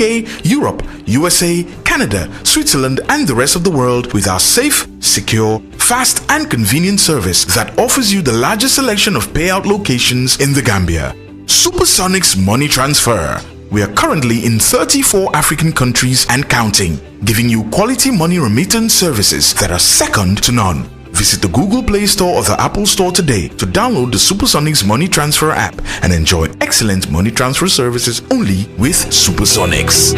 Europe, USA, Canada, Switzerland, and the rest of the world with our safe, secure, fast, and convenient service that offers you the largest selection of payout locations in the Gambia. Supersonics Money Transfer. We are currently in 34 African countries and counting, giving you quality money remittance services that are second to none. Visit the Google Play Store or the Apple Store today to download the Supersonics Money Transfer app and enjoy excellent money transfer services only with Supersonics.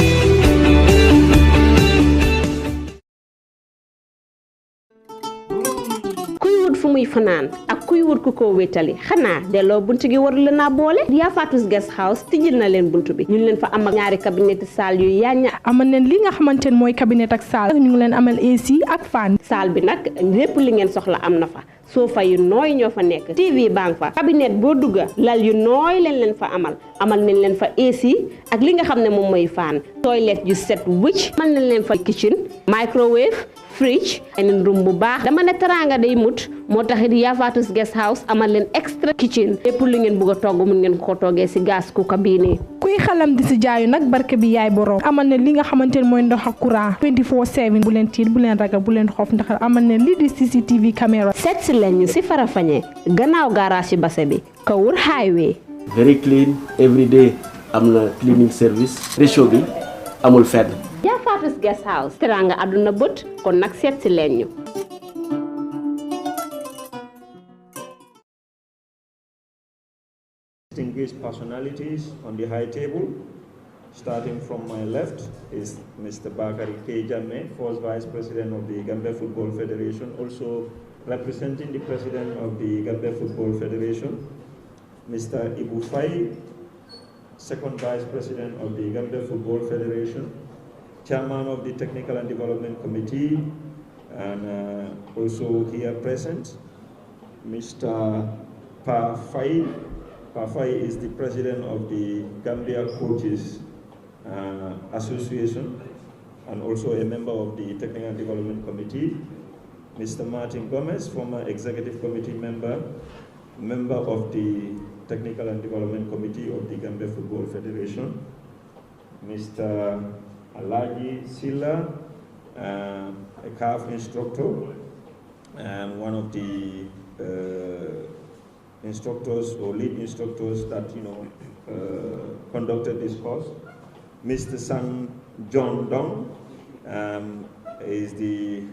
fu muy fanaan ak kuy wut ku ko wétali xanaa delloo buntu gi warul na boole Yaa Fatus Guest House tijjil na leen buntu bi ñu ngi leen fa am ak ñaari cabinet salle yu yañña amal leen li nga xamante ne mooy cabinet ak salle ñu ngi leen amal AC ak fan salle bi nag lépp li ngeen soxla am na fa sofa yu nooy ñoo fa nekk TV bang fa cabinet boo dugga lal yu nooy leen fa amal nañ leen fa AC ak li nga xam ne moom mooy fan toilet yu set wicc amal nañ leen fa kitchen microwave fridge and room bu baax dama ne teranga day mut moo taxit Yaa Fatus Guest House amal leen extra kitchen lépp lu ngeen bëgg a togg mun ngeen ko toggee si gas cooker bii nii kuy xalam di si jaayu nag barke bi yaay borom amal ne li nga xamante ne mooy ndox ak courant 24/7 bu leen tiit bu leen ragal bu leen xof ndax amal ne lii di CCTV caméra seet si leen ñu si Farafenni gannaaw garage base bi Kawur highway very clean every day am na cleaning service ratio bi amul fenn Yaa Fatus Guest House teranga aduna bët kon nag seet si leen ñu Distinguished personalities on the high table. Starting from my left is Mr. Bakari K. Jammeh, first Vice President of the Gambia Football Federation, also representing the President of the Gambia Football Federation. Mr. Ibu Fai, second Vice President of the Gambia Football Federation, Chairman of the Technical and Development Committee, and also here present, Mr. Pa Fai. Pafai is the president of the Gambia Coaches Association and also a member of the Technical and Development Committee. Mr. Martin Gomez, former executive committee member of the Technical and Development Committee of the Gambia Football Federation. Mr. Alaji Silla, a CAF instructor and one of the instructors or lead instructors that conducted this course. Mr. Sang John Dong is the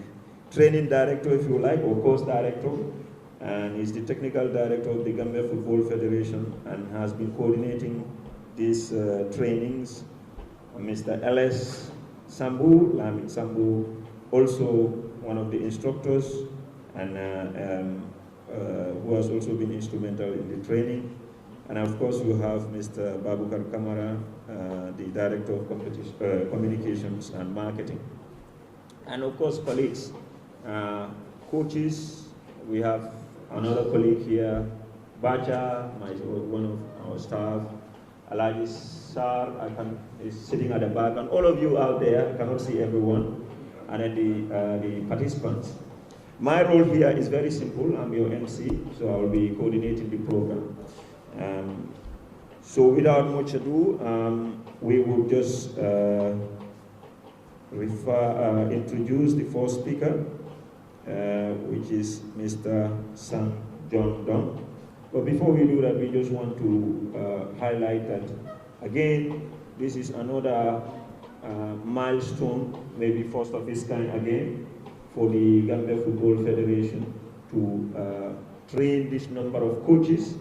training director, if you like, or course director, and is the technical director of the Gambia Football Federation and has been coordinating these trainings. Mr. L.S. Sambu, Lamit Sambu, also one of the instructors and who has also been instrumental in the training. And of course you have Mr. Babukar Kamara, the Director of Communications and Marketing. And of course colleagues, coaches, we have another colleague here, Bacha, one of our staff, Alaji Sar is sitting at the back, and all of you out there, I cannot see everyone, and then the participants. My role here is very simple. I'm your MC, so I will be coordinating the program. So without much ado, we will just introduce the first speaker, which is Mr. Sang John Dong. But before we do that, we just want to highlight that, again, this is another milestone, maybe first of its kind again, for the Gambia Football Federation to train this number of coaches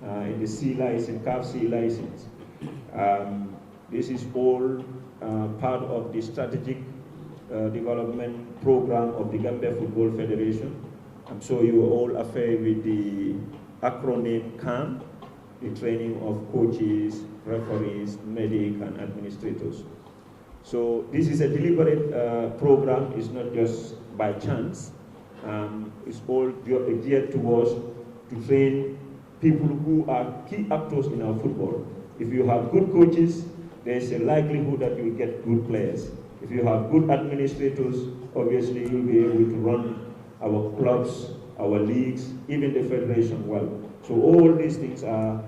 in the C license, CAF C license. This is all part of the strategic development program of the Gambia Football Federation. I'm sure you are all familiar with the acronym CAM, the training of coaches, referees, medic, and administrators. So this is a deliberate program. It's not just by chance. It's all geared towards to train people who are key actors in our football. If you have good coaches, there's a likelihood that you'll get good players. If you have good administrators, obviously you'll be able to run our clubs, our leagues, even the federation well. So all these things are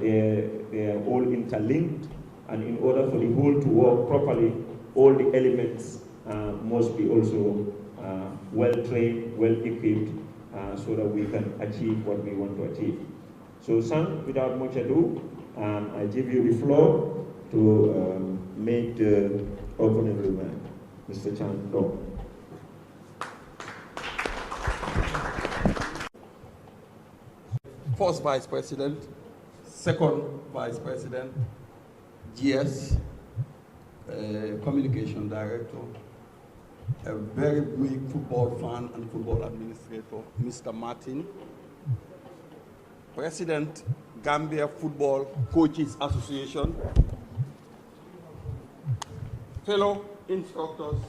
they are all interlinked, And in order for the whole to work properly, all the elements must be also well trained, well equipped, so that we can achieve what we want to achieve. So, son, without much ado, I give you the floor to make the opening remark. Mr. Chan Dong. First Vice President, second Vice President, GS, Communication Director, a very big football fan and football administrator, Mr. Martin, President, Gambia Football Coaches Association, fellow instructors,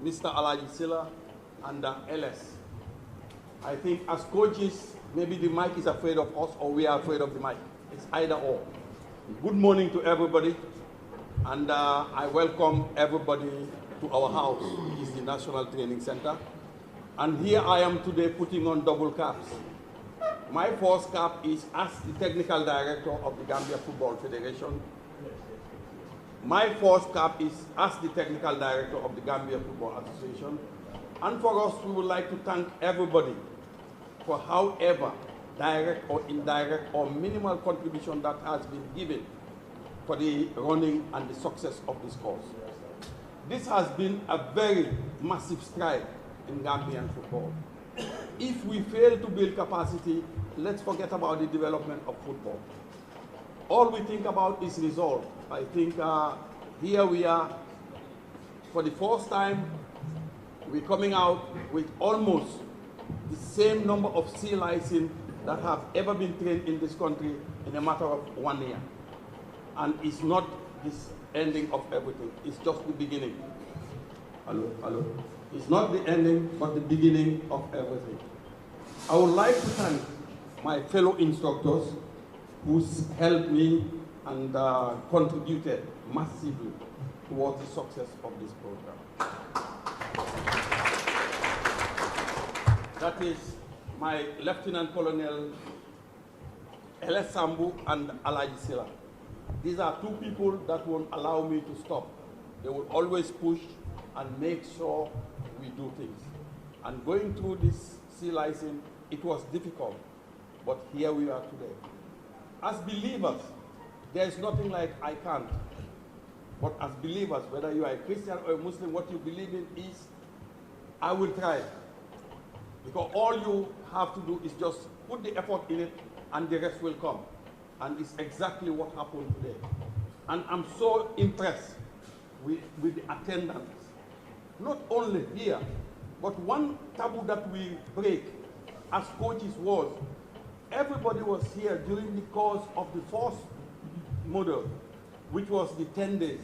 Mr. Alaji Silla, and LS. I think as coaches, maybe the mic is afraid of us or we are afraid of the mic. It's either or. Good morning to everybody, and I welcome everybody to our house, which is the National Training Center. And here I am today putting on double caps. My first cap is as the Technical Director of the Gambia Football Federation. My first cap is as the Technical Director of the Gambia Football Association. And for us, we would like to thank everybody for however direct or indirect or minimal contribution that has been given for the running and the success of this course. This has been a very massive stride in Gambian football. If we fail to build capacity, let's forget about the development of football. All we think about is result. I think here we are, for the first time, we're coming out with almost the same number of sea license that have ever been trained in this country in a matter of 1 year. And it's not this ending of everything, it's just the beginning. Hello, hello. It's not the ending, but the beginning of everything. I would like to thank my fellow instructors who helped me and contributed massively towards the success of this program. That is my Lieutenant Colonel L.S. Sambu and Alaji Silla. These are two people that won't allow me to stop. They will always push and make sure we do things. And going through this sea license, it was difficult, but here we are today. As believers, there is nothing like I can't. But as believers, whether you are a Christian or a Muslim, what you believe in is, I will try. Because all you have to do is just put the effort in it and the rest will come. And it's exactly what happened today. And I'm so impressed with the attendance. Not only here, but one taboo that we break as coaches was, everybody was here during the course of the first model, which was the 10 days.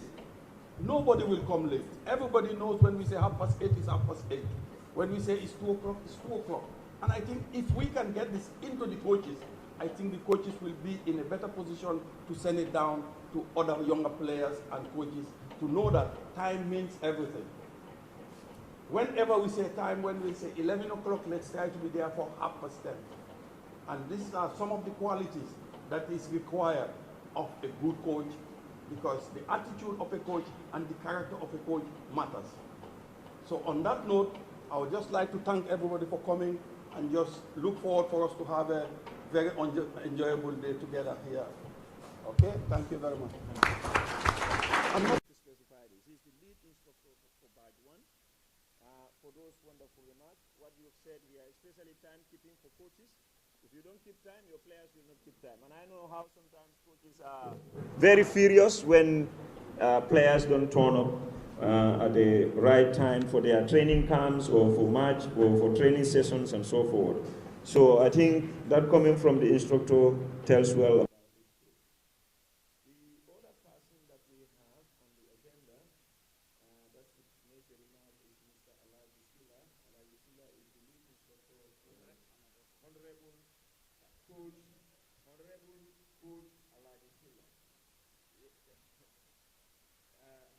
Nobody will come late. Everybody knows when we say 8:30, it's 8:30. When we say it's 2 o'clock, it's 2 o'clock. And I think if we can get this into the coaches, I think the coaches will be in a better position to send it down to other younger players and coaches to know that time means everything. Whenever we say time, when we say 11 o'clock, let's try to be there for 10:30. And these are some of the qualities that is required of a good coach, because the attitude of a coach and the character of a coach matters. So on that note, I would just like to thank everybody for coming and just look forward for us to have a very enjoyable day together here. Okay, thank you very much. I'm not to specify this. He's the lead instructor for Badge 1. For those wonderful remarks, what you've said here, especially timekeeping for coaches. If you don't keep time, your players will not keep time. And I know how sometimes coaches are very furious when players don't turn up at the right time for their training camps or for match or for training sessions and so forth. So I think that coming from the instructor tells well about this coach. The other person that we have on the agenda, that's to make the remark, is Mr. Alaji Silla. Alaji Silla is the lead instructor of Honorable Coach Alaji Silla.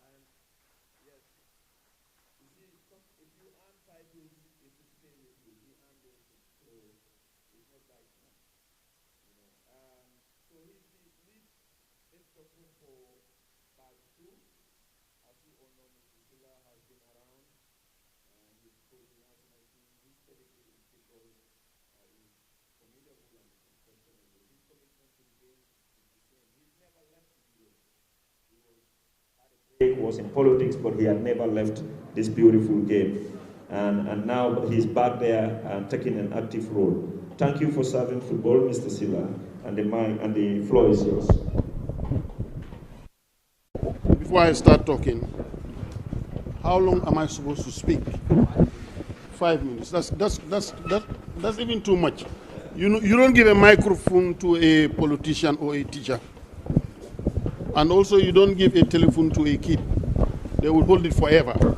And yes, you see, if you earn titles, it will stay with you. We earn those things, so it's not by chance, you know. So he's the lead instructions for part 2. As you all know, Mr. Silla has been around with coaching national team. His pedigree in football is formidable and unquestionable. His commitment to the game is the same. He's never left the game. He was in politics, but he had never left this beautiful game. And now he's back there and taking an active role. Thank you for serving football, Mr. Silla, and the floor is yours. Before I start talking, how long am I supposed to speak? 5 minutes. That's even too much. You don't give a microphone to a politician or a teacher. And also you don't give a telephone to a kid. They will hold it forever.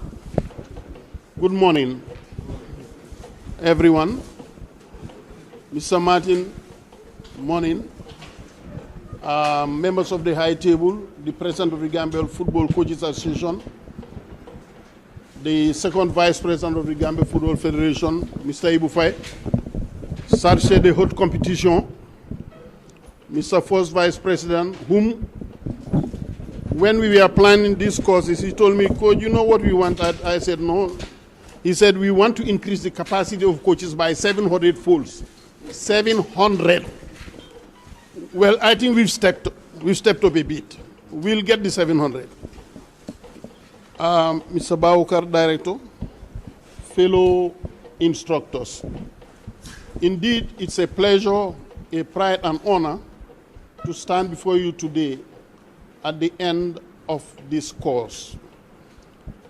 Good morning, everyone. Mr. Martin, morning. Members of the High Table, the President of the Gambian Football Coaches Association, the Second Vice President of the Gambia Football Federation, Mr. Ibufai, Chargé de Haute Competition, Mr. First Vice President, whom, when we were planning these courses, he told me, Coach, you know what we want? I said, no. He said, we want to increase the capacity of coaches by 700 folds. 700. Well, I think we've stepped up a bit. We'll get the 700. Mr. Baukar, Director, fellow instructors. Indeed, it's a pleasure, a pride and honor to stand before you today at the end of this course.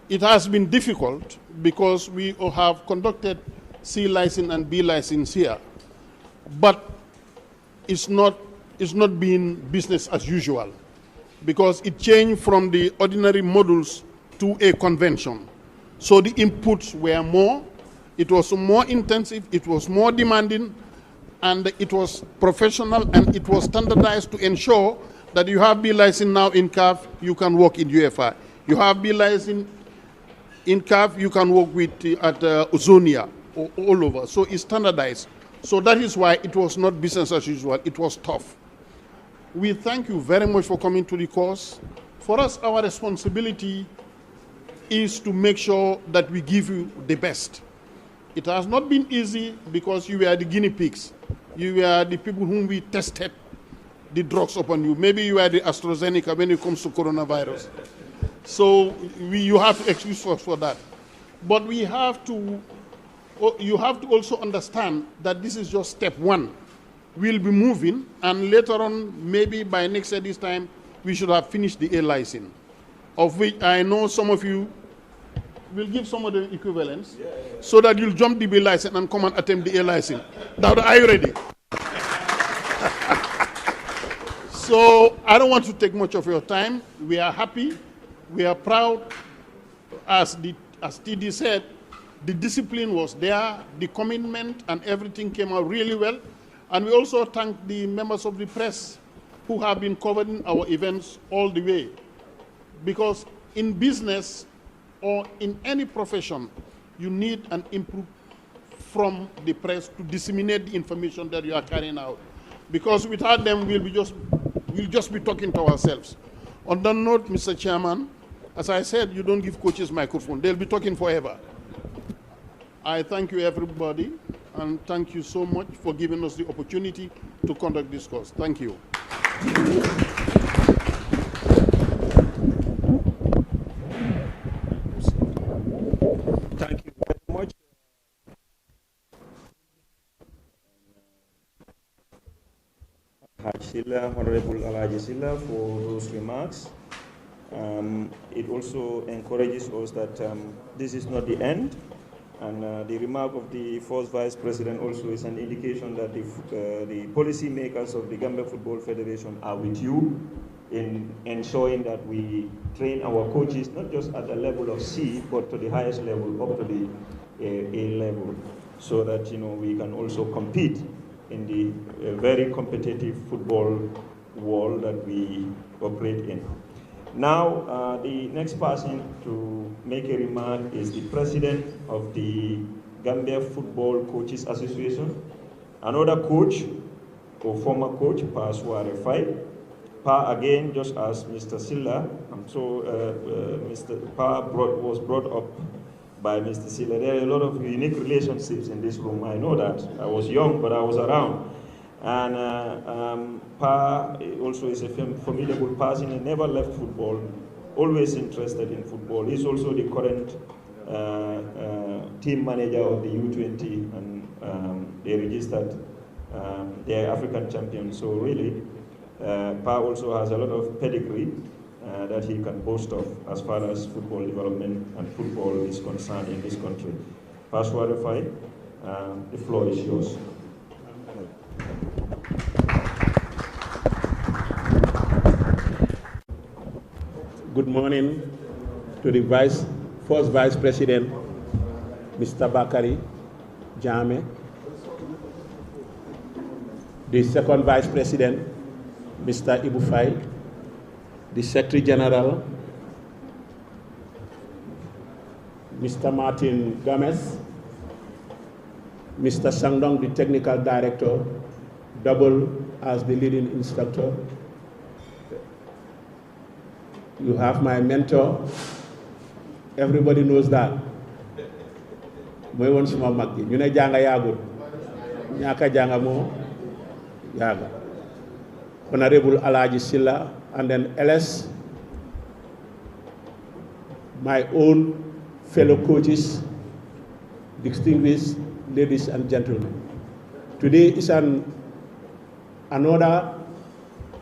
It has been difficult because we have conducted C license and B license here, but it's not been business as usual because it changed from the ordinary modules to a convention. So the inputs were more, it was more intensive, it was more demanding, and it was professional and it was standardized to ensure that you have B license now in CAF, you can work in UFI. You have B license in CAF, you can work with at Ozonia or all over. So it's standardized. So that is why it was not business as usual. It was tough. We thank you very much for coming to the course. For us, our responsibility is to make sure that we give you the best. It has not been easy because you were the guinea pigs. You were the people whom we tested the drugs upon you. Maybe you are the AstraZeneca when it comes to coronavirus. So you have to excuse us for that. But you have to also understand that this is just step one. We'll be moving, and later on, maybe by next year this time, we should have finished the A license, of which I know some of you will give some of the equivalents, so that you'll jump the B license and come and attempt the A license. Now, are you ready? So I don't want to take much of your time. We are happy. We are proud. As TD said, the discipline was there, the commitment and everything came out really well. And we also thank the members of the press who have been covering our events all the way. Because in business or in any profession, you need an input from the press to disseminate the information that you are carrying out. Because without them, we'll just be talking to ourselves. On that note, Mr. Chairman, as I said, you don't give coaches microphone. They'll be talking forever. I thank you, everybody, and thank you so much for giving us the opportunity to conduct this course. Thank you. Thank you very much. Honorable Alaji Silla, for those remarks. It also encourages us that this is not the end. And the remark of the first Vice President also is an indication that the policy makers of the Gambia Football Federation are with you in ensuring that we train our coaches not just at the level of C, but to the highest level, up to the A level, so that we can also compete in the very competitive football world that we operate in. Now, the next person to make a remark is the president of the Gambia Football Coaches Association, another coach or former coach, Pasware Fai. Pa again, just as Mr. Silla, Mr. Pa was brought up by Mr. Silla. There are a lot of unique relationships in this room. I know that. I was young, but I was around. And Pa also is a formidable person and never left football, always interested in football. He's also the current team manager of the U20, and they registered their African champions. So really, Pa also has a lot of pedigree that he can boast of as far as football development and football is concerned in this country. Pa Suarefai, the floor is yours. Good morning to the first Vice President, Mr. Bakari Jame, the second Vice President, Mr. Ibufai, the Secretary General, Mr. Martin Gomez, Mr. Sangdong, the Technical Director, double as the leading instructor. You have my mentor. Everybody knows that. Moy won suma mag gi ñu ne janga yaagul ñaaka janga mo yaaga. Honorable Alaji Silla, and then LS, my own fellow coaches, distinguished ladies and gentlemen. Today is another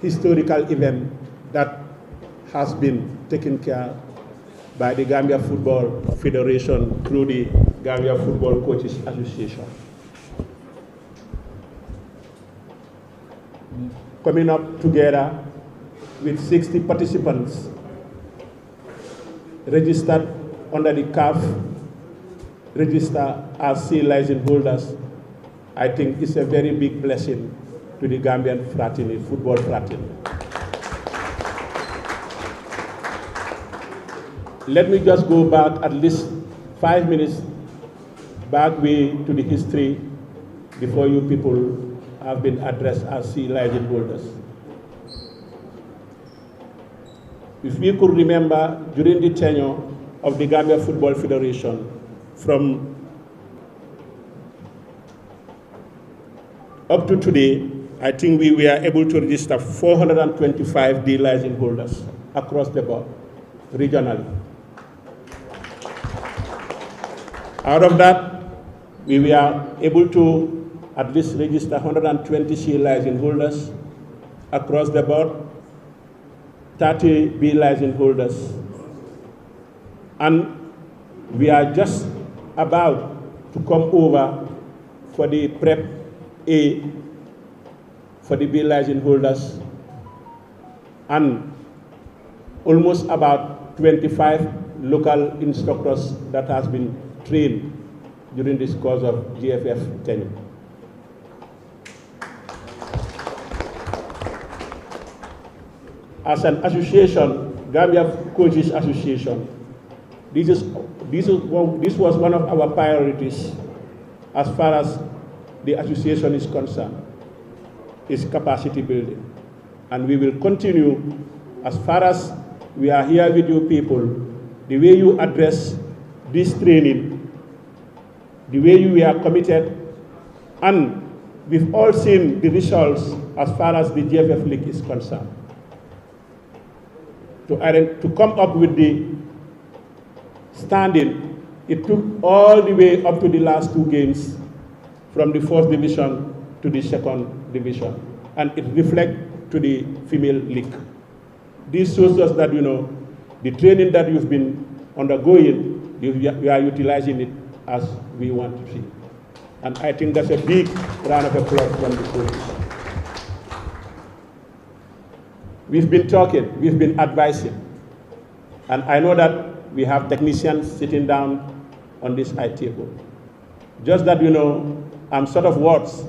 historical event that has been taken care by the Gambia Football Federation through the Gambia Football Coaches Association. Coming up together with 60 participants registered under the CAF register as C license holders, I think it's a very big blessing to the Gambian fraternity, football fraternity. Let me just go back at least 5 minutes back way to the history before you people have been addressed as C license holders. If we could remember during the tenure of the Gambia Football Federation, from up to today, I think we were able to register 425 D license holders across the board, regionally. Out of that, we were able to at least register 120 C license holders across the board, 30 B license holders, and we are just about to come over for the Prep A for the B license holders, and almost about 25 local instructors that has been trained during this course of GFF tenure. As an association, Gambia Coaches Association, this was one of our priorities as far as the association is concerned, is capacity building. And we will continue as far as we are here with you people, the way you address this training, the way you are committed, and we've all seen the results as far as the GFF League is concerned. To come up with the standing, it took all the way up to the last 2 games from the 1st division to the 2nd division, and it reflects to the female league. This shows us that, you know, the training that you've been undergoing, we are utilizing it as we want to see. And I think that's a big round of applause from the coaches. We've been talking, we've been advising, and I know that we have technicians sitting down on this high table. Just that, you know, I'm short of words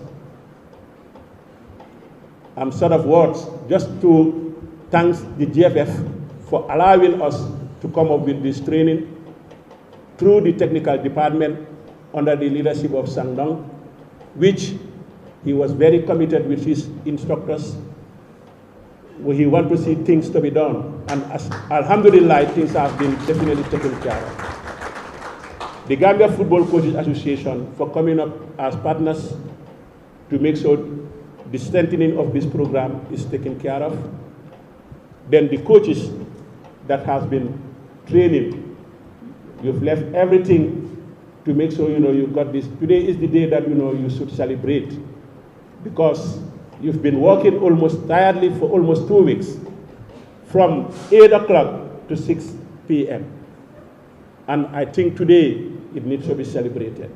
just to thank the GFF for allowing us to come up with this training through the technical department under the leadership of Sangdong, which he was very committed with his instructors. he wants to see things to be done. And alhamdulillah, things have been definitely taken care of. The Gambia Football Coaches Association for coming up as partners to make sure the strengthening of this program is taken care of. Then the coaches that has been training, you've left everything to make sure you've got this. Today is the day that you should celebrate, because you've been working almost tiredly for almost 2 weeks, from 8 o'clock to 6 p.m. And I think today it needs to be celebrated.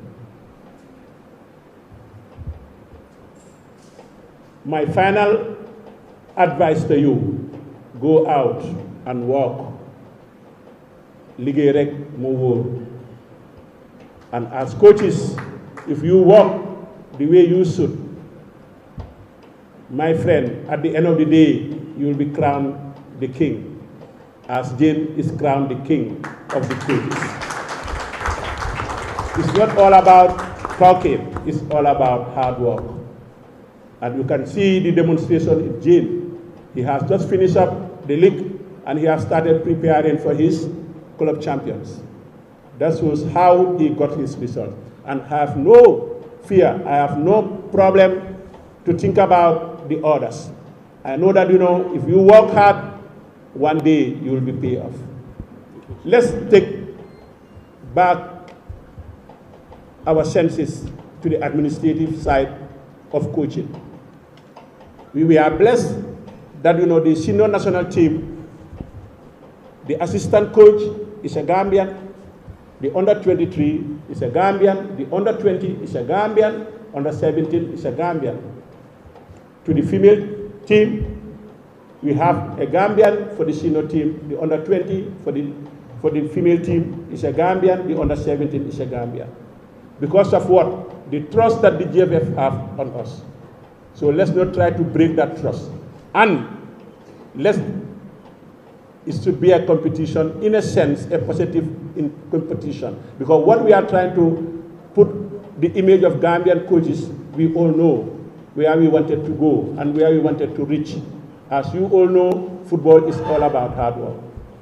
My final advice to you, go out and walk. Liggéey rek mo wóor. And as coaches, if you walk the way you should, my friend, at the end of the day, you will be crowned the king, as Jane is crowned the king of the coaches. It's not all about talking, it's all about hard work. And you can see the demonstration in Jane. He has just finished up the league and he has started preparing for his club champions. That shows how he got his result. And I have no fear, I have no problem to think about the others. I know that, if you work hard, one day you will be paid off. Let's take back our senses to the administrative side of coaching. We are blessed that, the senior national team, the assistant coach is a Gambian, the under-23 is a Gambian, the under-20 is a Gambian, under-17 is a Gambian. To the female team, we have a Gambian for the senior team, the under-20 for the female team is a Gambian, the under-17 is a Gambian. Because of what? The trust that the GFF have on us. So let's not try to break that trust. And it should be a competition, in a sense, a positive competition. Because what we are trying to put the image of Gambian coaches, we all know where we wanted to go and where we wanted to reach. As you all know, football is all about hard work.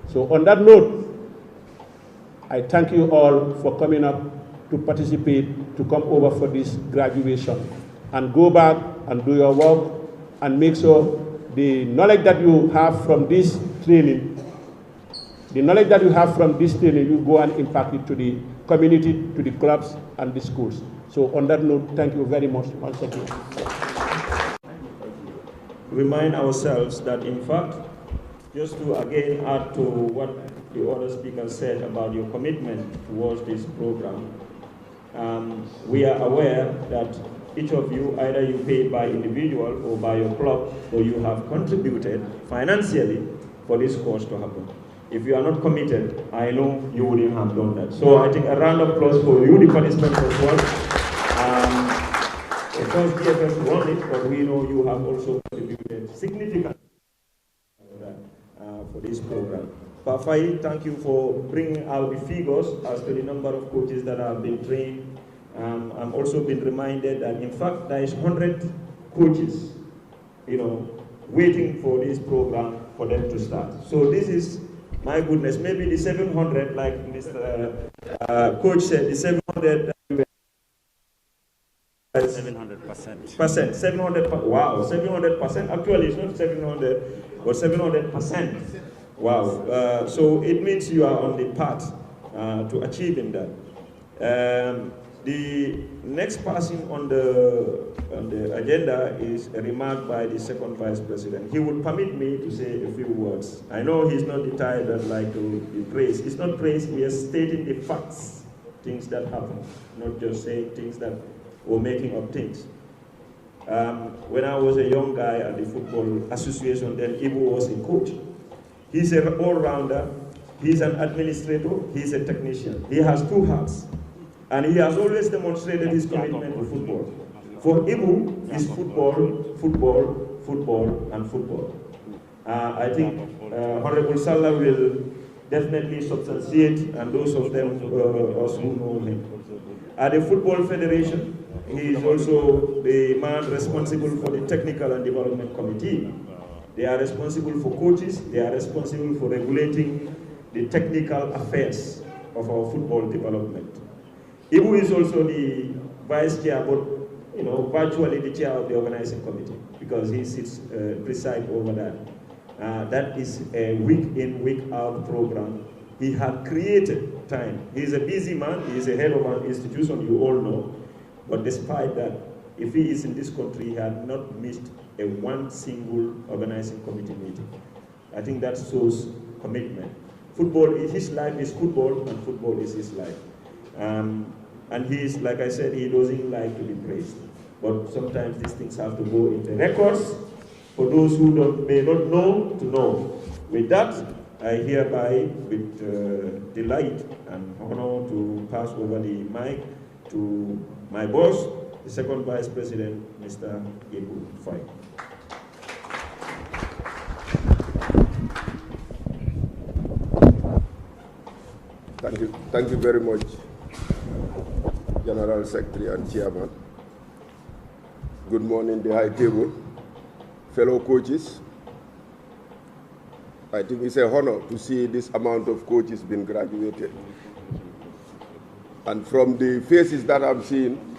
So on that note, I thank you all for coming up to participate, to come over for this graduation. And go back and do your work and make sure the knowledge that you have from this training, you go and impact it to the community, to the clubs and the schools. So on that note, thank you very much once again. Remind ourselves that, in fact, just to again add to what the other speaker said about your commitment towards this program, we are aware that each of you, either you paid by individual or by your club, or you have contributed financially for this course to happen. If you are not committed, I know you wouldn't have done that. So I think a round of applause for you, the participants as well. Of course, DFS won it, but we know you have also contributed significantly for this program. Pafai, thank you for bringing out the figures as to the number of coaches that have been trained. I'm also been reminded that, in fact, there is 100 coaches, waiting for this program for them to start. So this is, my goodness, maybe the 700, like Mr. Coach said, the 700. 700%. 700. Wow, 700%. Actually, it's not 700, but 700%. Wow. So it means you are on the path to achieving that. The next person on the agenda is a remark by the second vice president. He would permit me to say a few words. I know he's not the type that like to be praised. It's not praise, we are stating the facts, things that happen, not just saying things that or making up things. When I was a young guy at the football association, then Ibu was a coach. He's an all-rounder, he's an administrator, he's a technician. He has two hats. And he has always demonstrated his commitment to football. For Ibu, it's football, football, football, and football. I think Honorable Salah will definitely substantiate, and those of them us who know him. At the Football Federation, he is also the man responsible for the Technical and Development Committee. They are responsible for coaches. They are responsible for regulating the technical affairs of our football development. Ibu is also the vice chair, but virtually the chair of the organizing committee, because he sits preside over that. That is a week in, week out program. He had created time. He is a busy man. He is a head of an institution, you all know. But despite that, if he is in this country, he had not missed one single organizing committee meeting. I think that shows commitment. Football, his life is football, and football is his life. And he is, like I said, he doesn't like to be praised. But sometimes these things have to go into records for those who may not know to know. With that, I hereby, with delight and honor, to pass over the mic to my boss, the second Vice President, Mr. Ibu Fai. Thank you very much, General Secretary and Chairman. Good morning, the high table, fellow coaches. I think it's an honor to see this amount of coaches being graduated. And from the faces that I'm seeing,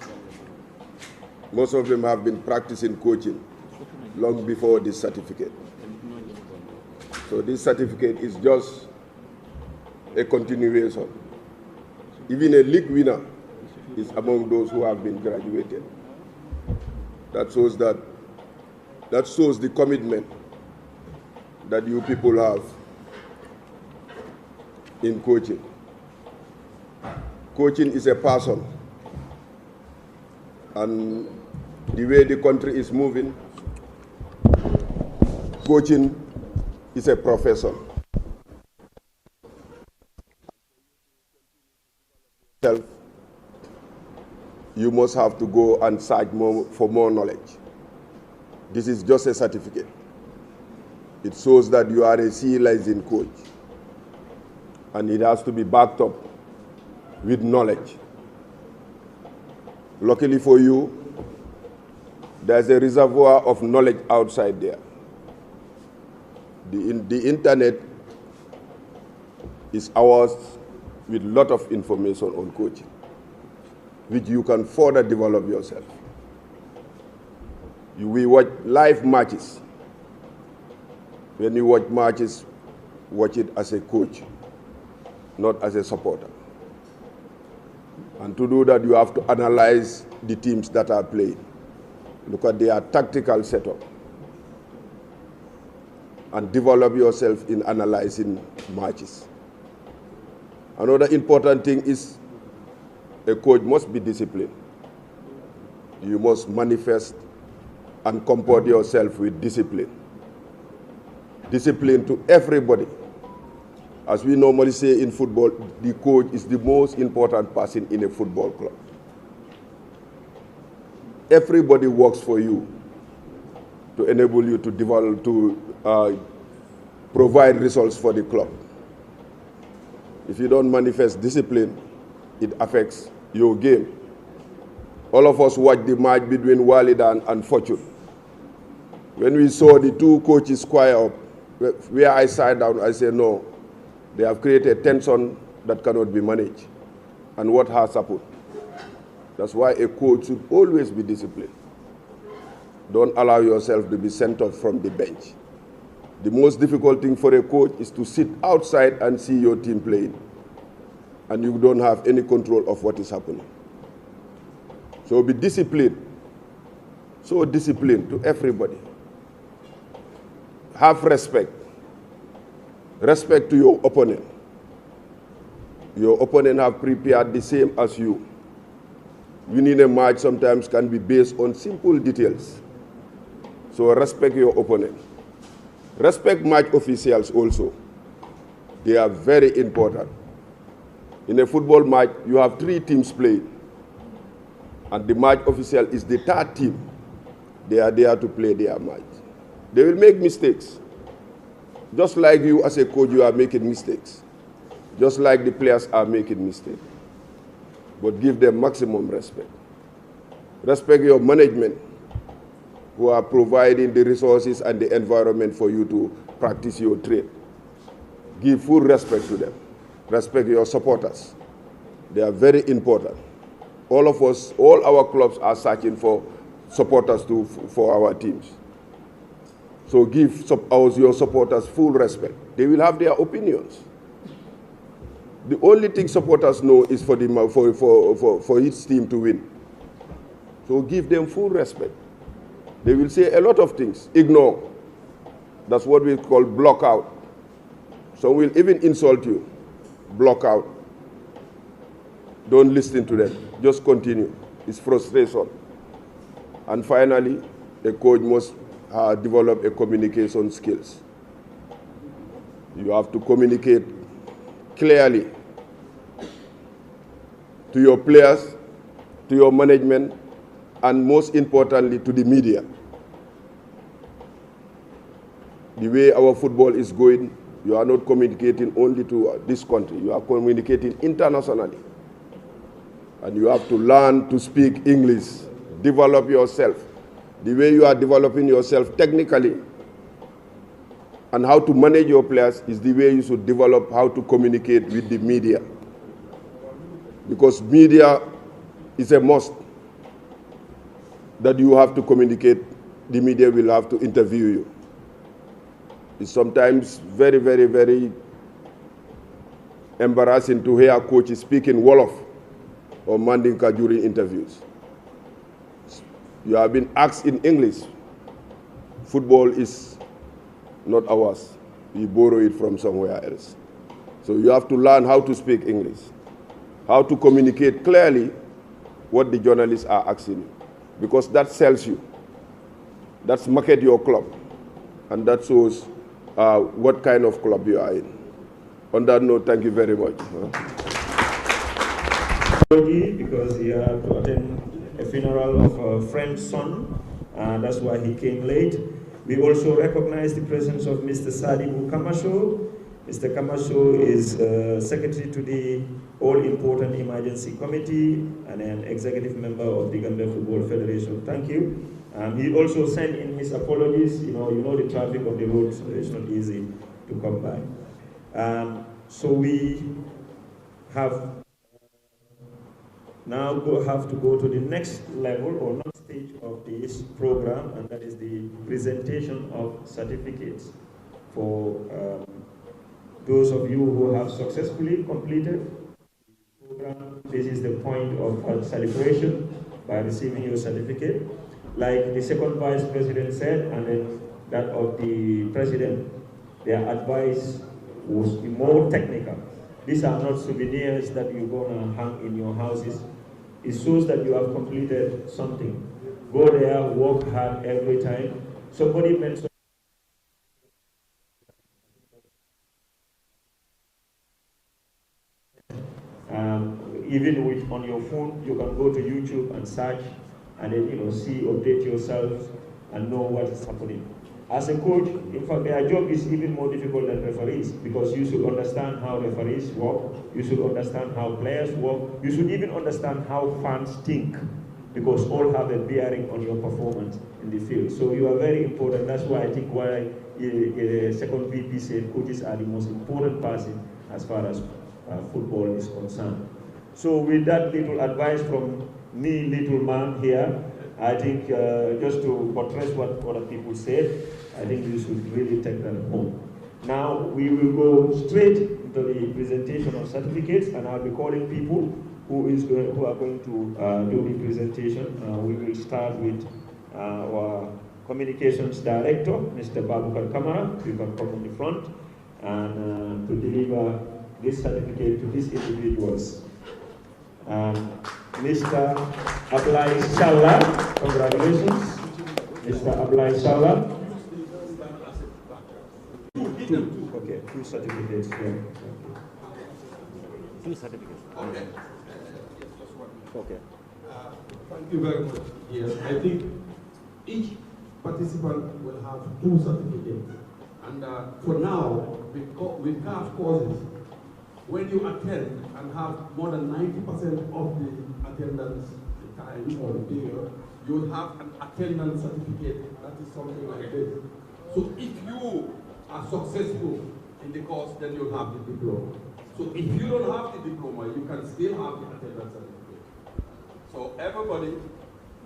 most of them have been practicing coaching long before this certificate. So this certificate is just a continuation. Even a league winner is among those who have been graduated. That shows the commitment that you people have in coaching. Coaching is a passion, and the way the country is moving, coaching is a profession. You must have to go and search for more knowledge. This is just a certificate. It shows that you are a civilizing coach, and it has to be backed up with knowledge. Luckily for you, there's a reservoir of knowledge outside there. The internet is ours with a lot of information on coaching, which you can further develop yourself. We watch live matches. When you watch matches, watch it as a coach, not as a supporter. And to do that, you have to analyze the teams that are playing. Look at their tactical setup and develop yourself in analyzing matches. Another important thing is a coach must be disciplined. You must manifest and comport yourself with discipline. Discipline to everybody. As we normally say in football, the coach is the most important person in a football club. Everybody works for you to enable you to develop, to provide results for the club. If you don't manifest discipline, it affects your game. All of us watched the match between Walid and Fortune. When we saw the two coaches square up, where I sat down, I said, no, they have created tension that cannot be managed. And what has happened? That's why a coach should always be disciplined. Don't allow yourself to be sent off from the bench. The most difficult thing for a coach is to sit outside and see your team playing, and you don't have any control of what is happening. So be disciplined. So disciplined to everybody. Have respect. Respect to your opponent. Your opponent have prepared the same as you. Winning a match sometimes can be based on simple details. So respect your opponent. Respect match officials also. They are very important. In a football match, you have 3 teams playing, and the match official is the 3rd team. They are there to play their match. They will make mistakes. Just like you as a coach, you are making mistakes. Just like the players are making mistakes. But give them maximum respect. Respect your management, who are providing the resources and the environment for you to practice your trade. Give full respect to them. Respect your supporters. They are very important. All of us, all our clubs are searching for supporters for our teams. So give your supporters full respect. They will have their opinions. The only thing supporters know is for each team to win. So give them full respect. They will say a lot of things. Ignore. That's what we call block out. Some will even insult you. Block out. Don't listen to them. Just continue. It's frustration. And finally, a coach must develop a communication skills. You have to communicate clearly to your players, to your management, and most importantly, to the media. The way our football is going, you are not communicating only to this country. You are communicating internationally. And you have to learn to speak English, develop yourself. The way you are developing yourself technically and how to manage your players is the way you should develop how to communicate with the media. Because media is a must that you have to communicate. The media will have to interview you. It's sometimes very, very, very embarrassing to hear coaches speaking Wolof or Mandinka during interviews. You have been asked in English. Football is not ours. We borrow it from somewhere else. So you have to learn how to speak English, how to communicate clearly what the journalists are asking you, because that sells you. That's market your club, and that shows what kind of club you are in. On that note, thank you very much. Because he had to attend a funeral of a friend's son, and that's why he came late. We also recognize the presence of Mr. Sadibu Kamasho. Mr. Kamasho is secretary to the all-important emergency committee and an executive member of the Gambian Football Federation. Thank you. He also sent in his apologies. You know the traffic of the road, so it's not easy to come by. So we have now have to go to the next level or next stage of this program, and that is the presentation of certificates for those of you who have successfully completed the program. This is the point of celebration by receiving your certificate. Like the second vice president said, and then that of the president, their advice was more technical. These are not souvenirs that you're gonna hang in your houses. It shows that you have completed something. Go there, work hard every time. Somebody mentioned even with on your phone, you can go to YouTube and search, and then see, update yourself, and know what is happening. As a coach, in fact, their job is even more difficult than referees, because you should understand how referees work, you should understand how players work, you should even understand how fans think, because all have a bearing on your performance in the field. So you are very important. That's why I think why second VP said coaches are the most important person as far as football is concerned. So with that little advice from me, little man here, I think just to buttress what other people said, I think you should really take that home. Now we will go straight into the presentation of certificates, and I'll be calling people who are going to do the presentation. We will start with our communications director, Mr. Babukar Kamara. You can come on the front and to deliver this certificate to these individuals. Mr. Ablai Salah, congratulations. Mr. Ablai Salah. Okay, two certificates here. Two certificates. Okay. Okay. Thank you very much. Yes, I think each participant will have two certificates. And for now, we have courses. When you attend and have more than 90% of the attendance time or a period, you will have an attendance certificate that is something like this. So if you are successful in the course, then you'll have the diploma. So if you don't have the diploma, you can still have the attendance certificate. So everybody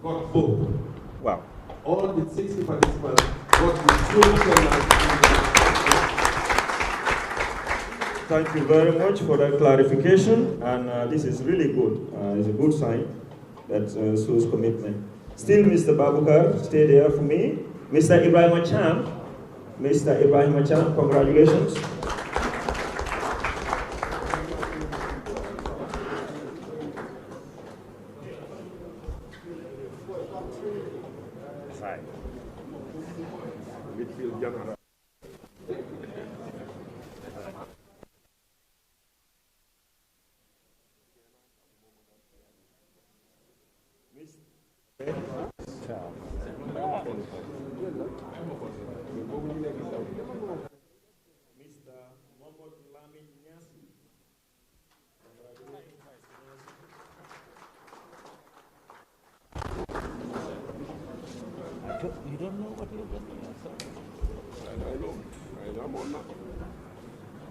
got both. Wow. All the 60 participants got the full certificate. Thank you very much for that clarification, and this is really good. It's a good sign that shows commitment. Still, Mr. Babukar, stay there for me. Mr. Ibrahim Acham, congratulations. You don't know what you're doing yourself. I know. I'm on that.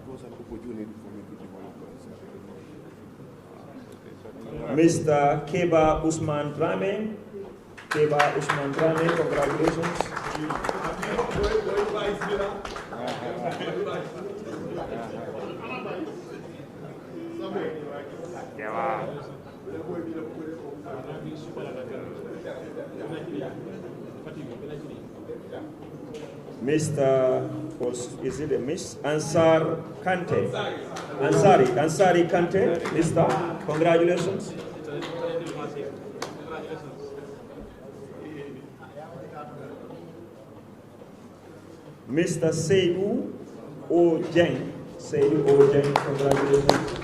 Those are opportunities for me to develop myself. Mr. Keba Usman Drame, congratulations. Mr. Is it a Miss? Ansari Kante, Mr. Congratulations. Mr. Seidu O. Jeng, congratulations.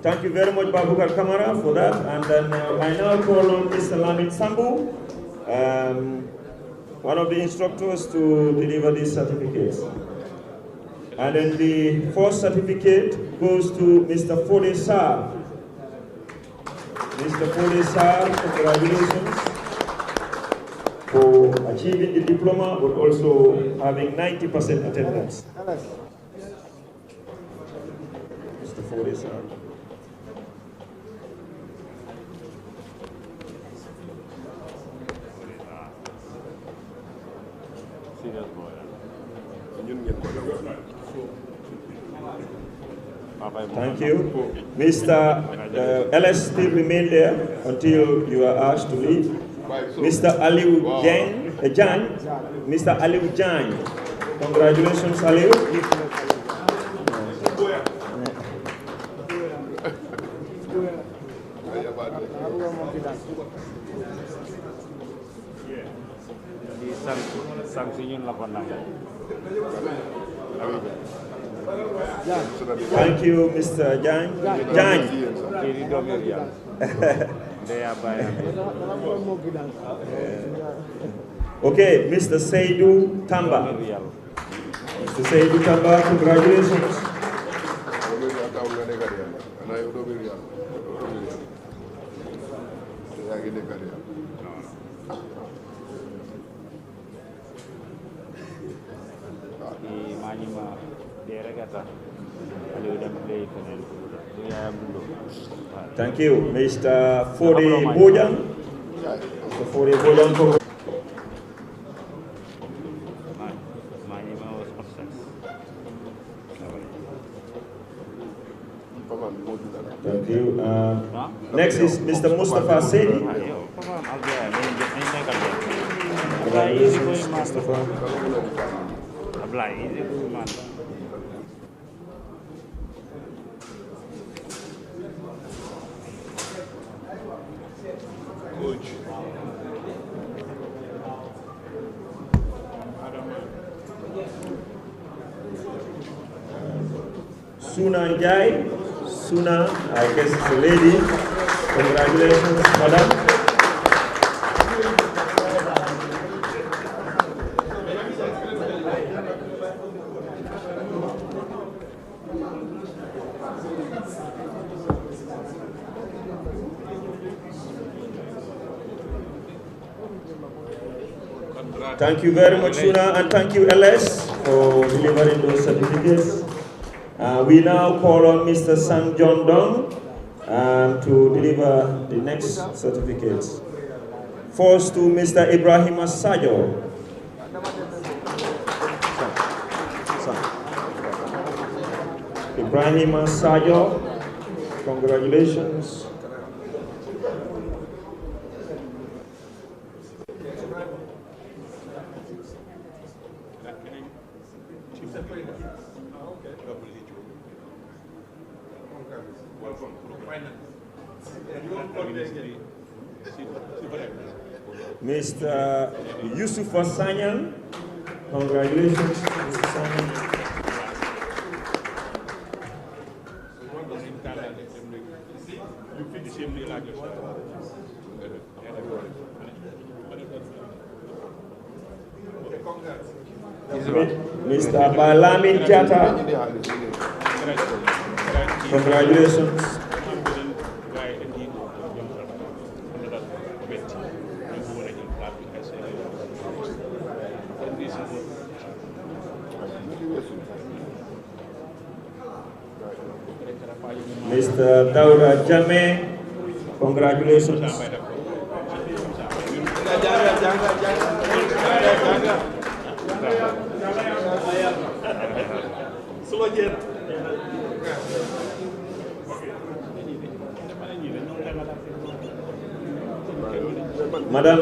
Thank you very much, Babukar Kamara, for that. And then I now call on Mr. Lamin Sambu, one of the instructors, to deliver these certificates. And then the first certificate goes to Mr. Fode Sar. Mr. Fode Sar, congratulations for achieving the diploma, but also having 90% attendance. Mr. Fode Sar. Thank you. Mr. LS still remain there until you are asked to leave. Mr. Aliu Jan, Mr. Aliu Jan. Congratulations, Aliu. Thank you, Mr. Jan. Okay, Mr. Seidu Tamba. Mr. Seidu Tamba, congratulations. Thank you, Mr. Fode Bojang. Mr. Fode Bojang. Thank you. Next is Mr. Mustafa Sedi. Congratulations, Mustafa. Suna Njai, Suna, I guess it's a lady. Congratulations, madam. Thank you very much, Suna, and thank you, LS, for delivering those certificates. We now call on Mr. Sang John Dong to deliver the next certificates. First to Mr. Ibrahim Sajo. Ibrahim Sajo, congratulations. Mr. Yusuf Sanyan, congratulations, Mr. Sanyan. Mr. Balamin Jata, congratulations. Mr. Daura Jame, congratulations. Madam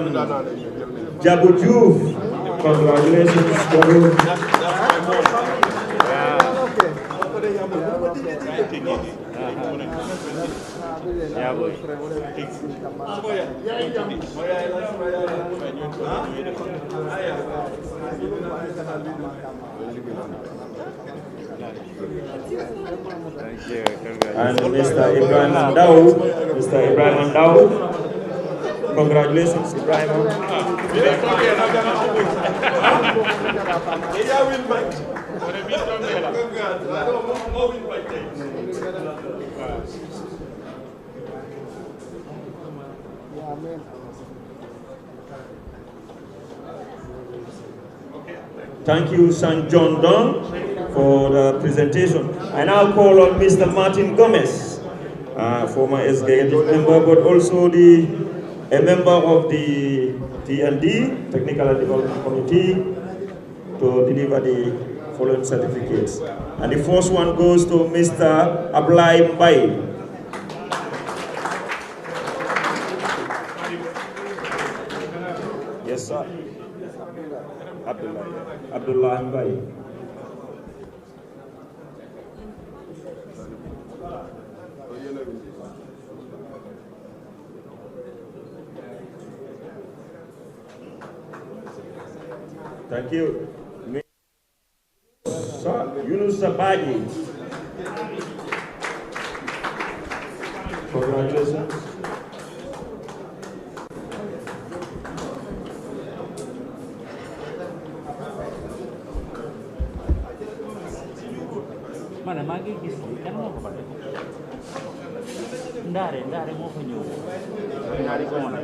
Jabu Juve, congratulations, Jabu. And Mr. Ibrahim Dao, congratulations, Ibrahim. Thank you, St. John Don, for the presentation. I now call on Mr. Martin Gomez, former SGA member, but also a member of the T&D, Technical and Development Committee, to deliver the following certificates. And the first one goes to Mr. Ablai Mbai. Yes, sir. Abdullah Mbai. Thank you. Yunus Sabaji. Congratulations. Mana magi gis kan mo ko pare ndare mo fa ñew ñaari ko wona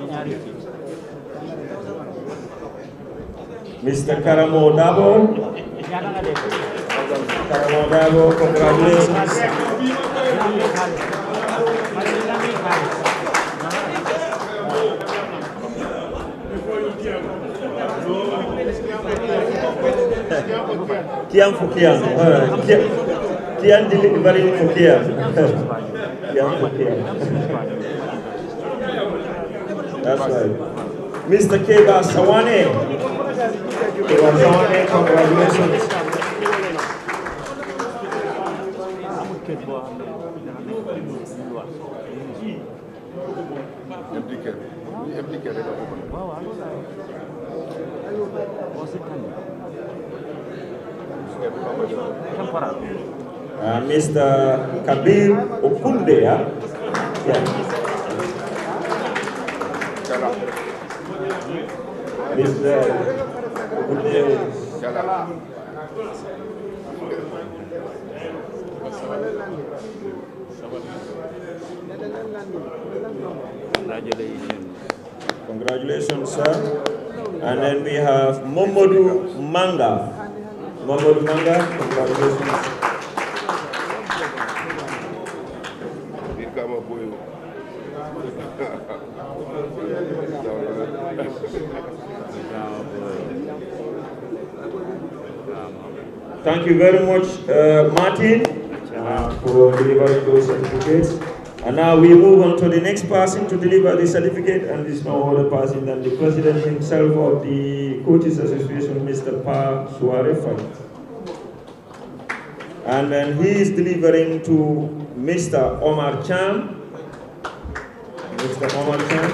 ñaari Mr. Karamo Dabo. Karamo Dabo, congratulations. Kian Fukian. Kian delivering Fukian. Kian Fukian. That's right. Mr. Keba Sawane. Keba Sawane, congratulations. Mr. Kabir Okunde, yeah. Mr. Okunde. Congratulations, sir. And then we have Momodu Manga. Momodu Manga, congratulations. Thank you very much, Martin, for delivering those certificates. And now we move on to the next person to deliver the certificate, and this is no other person than the president himself of the Coaches Association, Mr. Pa Suarefa. And then he is delivering to Mr. Omar Chan. Mr. Omar Chan.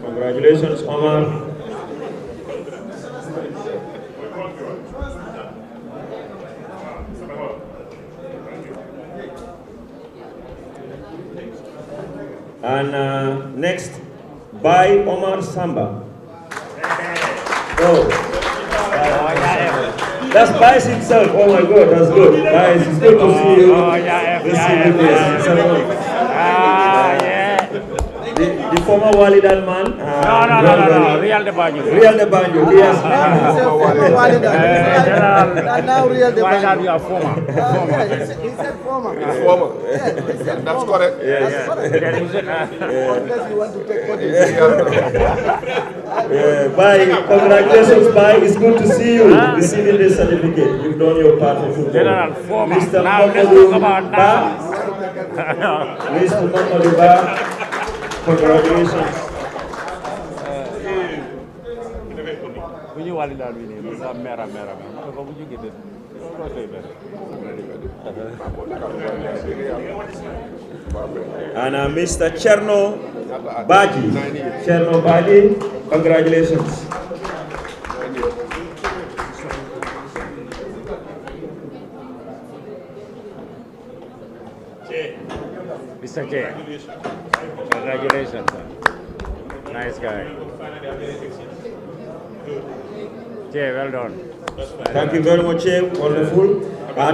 Congratulations, Omar. And next, by Omar Samba. Oh, that's Bice himself. Oh my God, that's good. Bice, it's good to see you. The former Walidan man. No, Real de Banjo. Real de Banjo, yes. Former Walidan. Now Real de Why Banjo. not you are former? He said former. It's former. Yes, he said That's former. correct. Yes. Unless you want to take what you Bye. Congratulations, bye. It's good to see you receiving this certificate. You've done your part for football. General, former. Mr. Now let's Mamadou talk about Ba. now. Mr. Mamadou Ba. Congratulations. And Mr. Cherno Baji. Cherno Baji, congratulations. Mr. J. Congratulations, sir. Nice guy. Jay, well done. Thank you very much, Jay. Wonderful.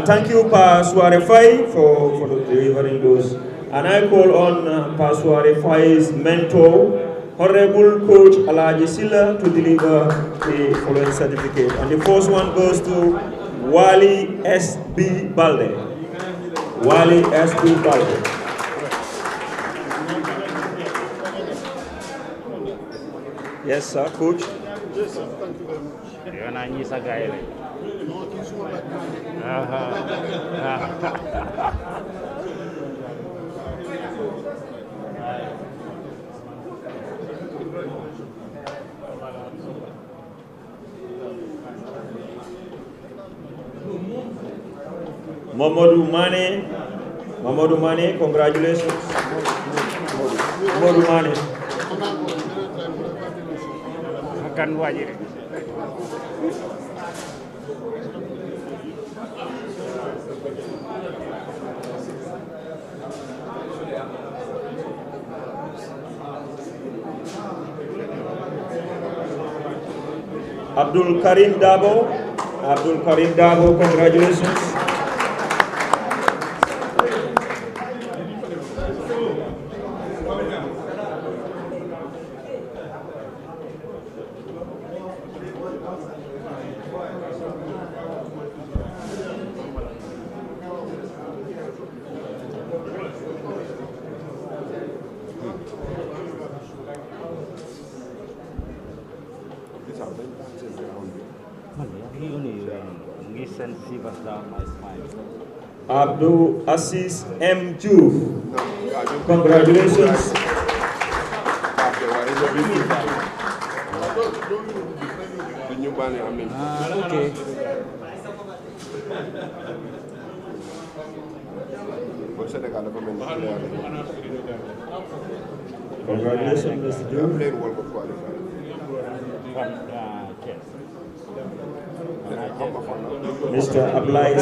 Thank you, Pa Suarefai, for delivering those. And I call on Pa Suarefai's mentor, Honorable Coach Alaji Silla, to deliver the following certificate. And the first one goes to Wali S.B. Balde. Wali S.B. Balde. Yes, sir, Coach. Yes, sir. Thank you very much. You're not a guy. Mamadou Mane, congratulations. Mamadou Mane. Kan wajib. Abdul Karim Dabo, congratulations. Abdul Assis M. Juve, congratulations. Okay. Congratulations, Mr. Juve. Mr. Ablai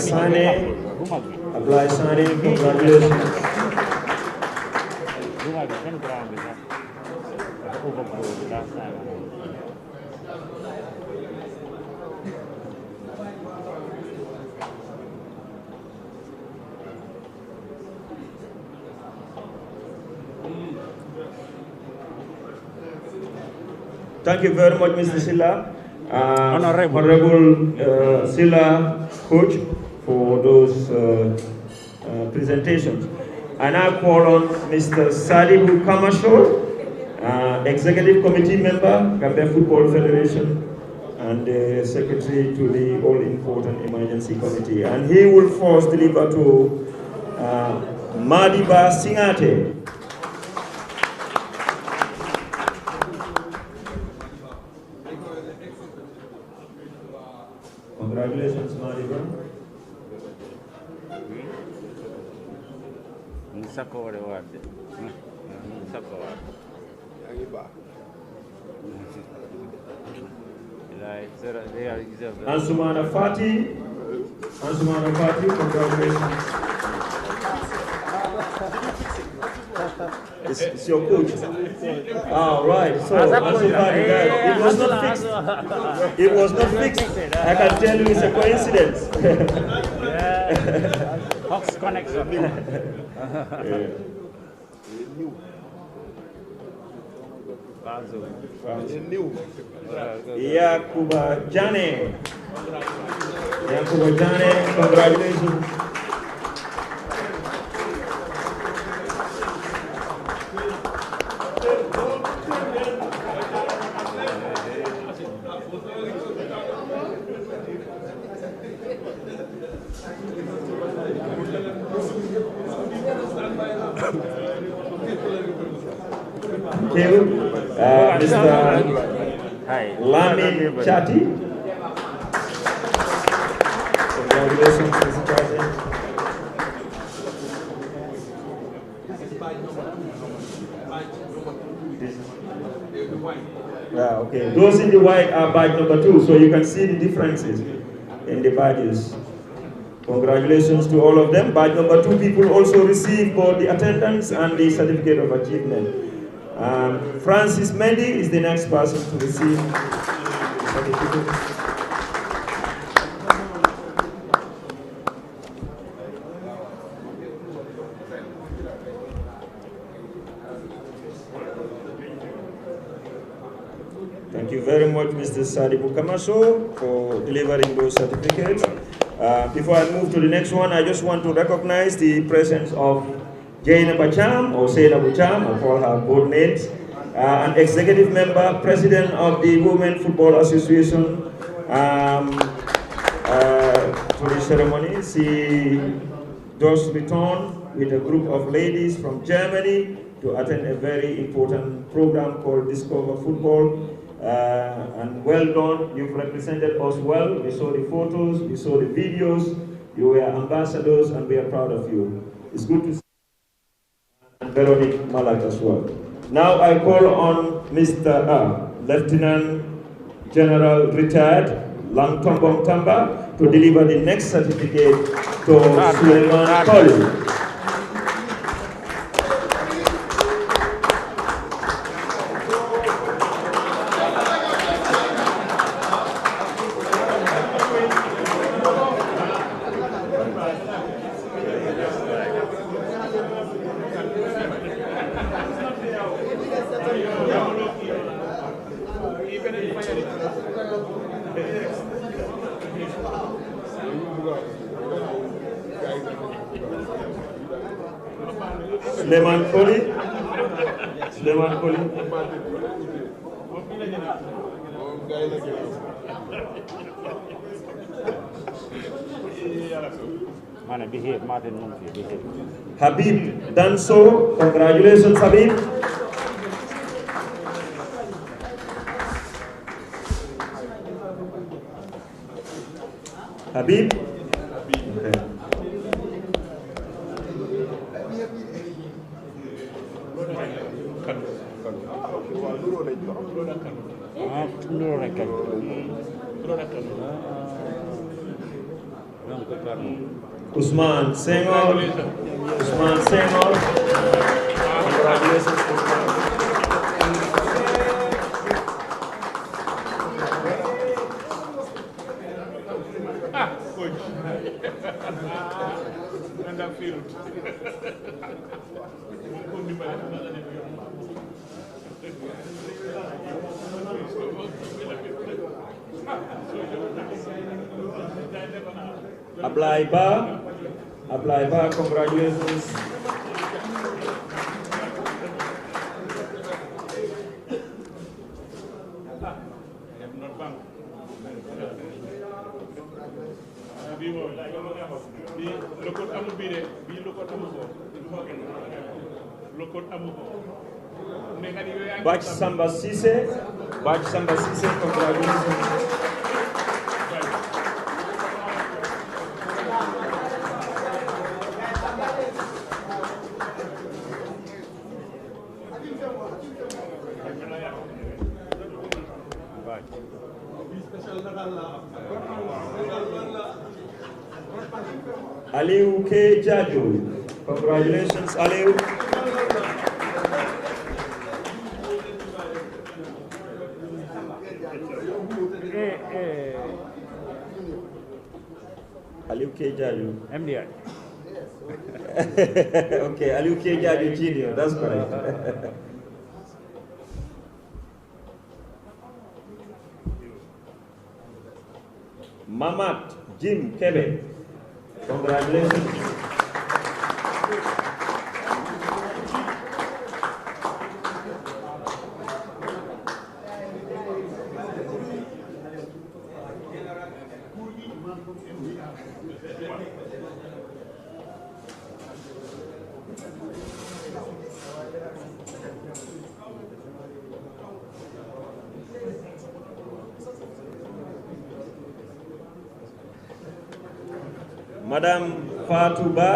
Sane, congratulations. Thank you very much, Mr. Silla. Honorable Silla, Coach, for those presentations. I now call on Mr. Sadibu Kamasho, Executive Committee Member, Gambian Football Federation, and Secretary to the All-Important Emergency Committee. And he will first deliver to Madiba Singate. Congratulations, Madiba. Ansumana Fati, congratulations. It's your coach. All right. So Ansumana, it was not fixed. It was not fixed. I can tell you it's a coincidence. Fox connection. Yakuba Jane, congratulations. Mr. Lamin Chati. Congratulations, Mr. Chati. Okay. Those in the white are badge number 2, so you can see the differences in the badges. Congratulations to all of them. Badge number 2 people also receive both the attendance and the certificate of achievement. Francis Mendy is the next person to receive the certificate. Thank you very much, Mr. Sadibu Kamaso, for delivering those certificates. Before I move to the next one, I just want to recognize the presence of Jaina Bacham, or Seyna Bacham, I call her both names, an executive member, president of the Women Football Association, for the ceremony. She just returned with a group of ladies from Germany to attend a very important program called Discover Football. And well done, you've represented us well. We saw the photos, we saw the videos, you were ambassadors, and we are proud of you. It's good to see and Veronique Malak as well. Now I call on Mr. Lieutenant General Retired Langtombong Tamba to deliver the next certificate to Suleiman Koli. Suleiman Koli. Suleiman Koli. Habib Danso, congratulations Habib. Habib. Okay. Usman Senghor. Usman Senghor. Congratulations, Usman. Apply bar, congratulations. Bach Samba Sise, congratulations. Aliu K. Jaju, congratulations, Aliu. Aliu K. Jaju. MDI. Okay, Aliu K. Jaju Jr., that's correct. Mamat Jim Kebe, congratulations. Madam Fatuba,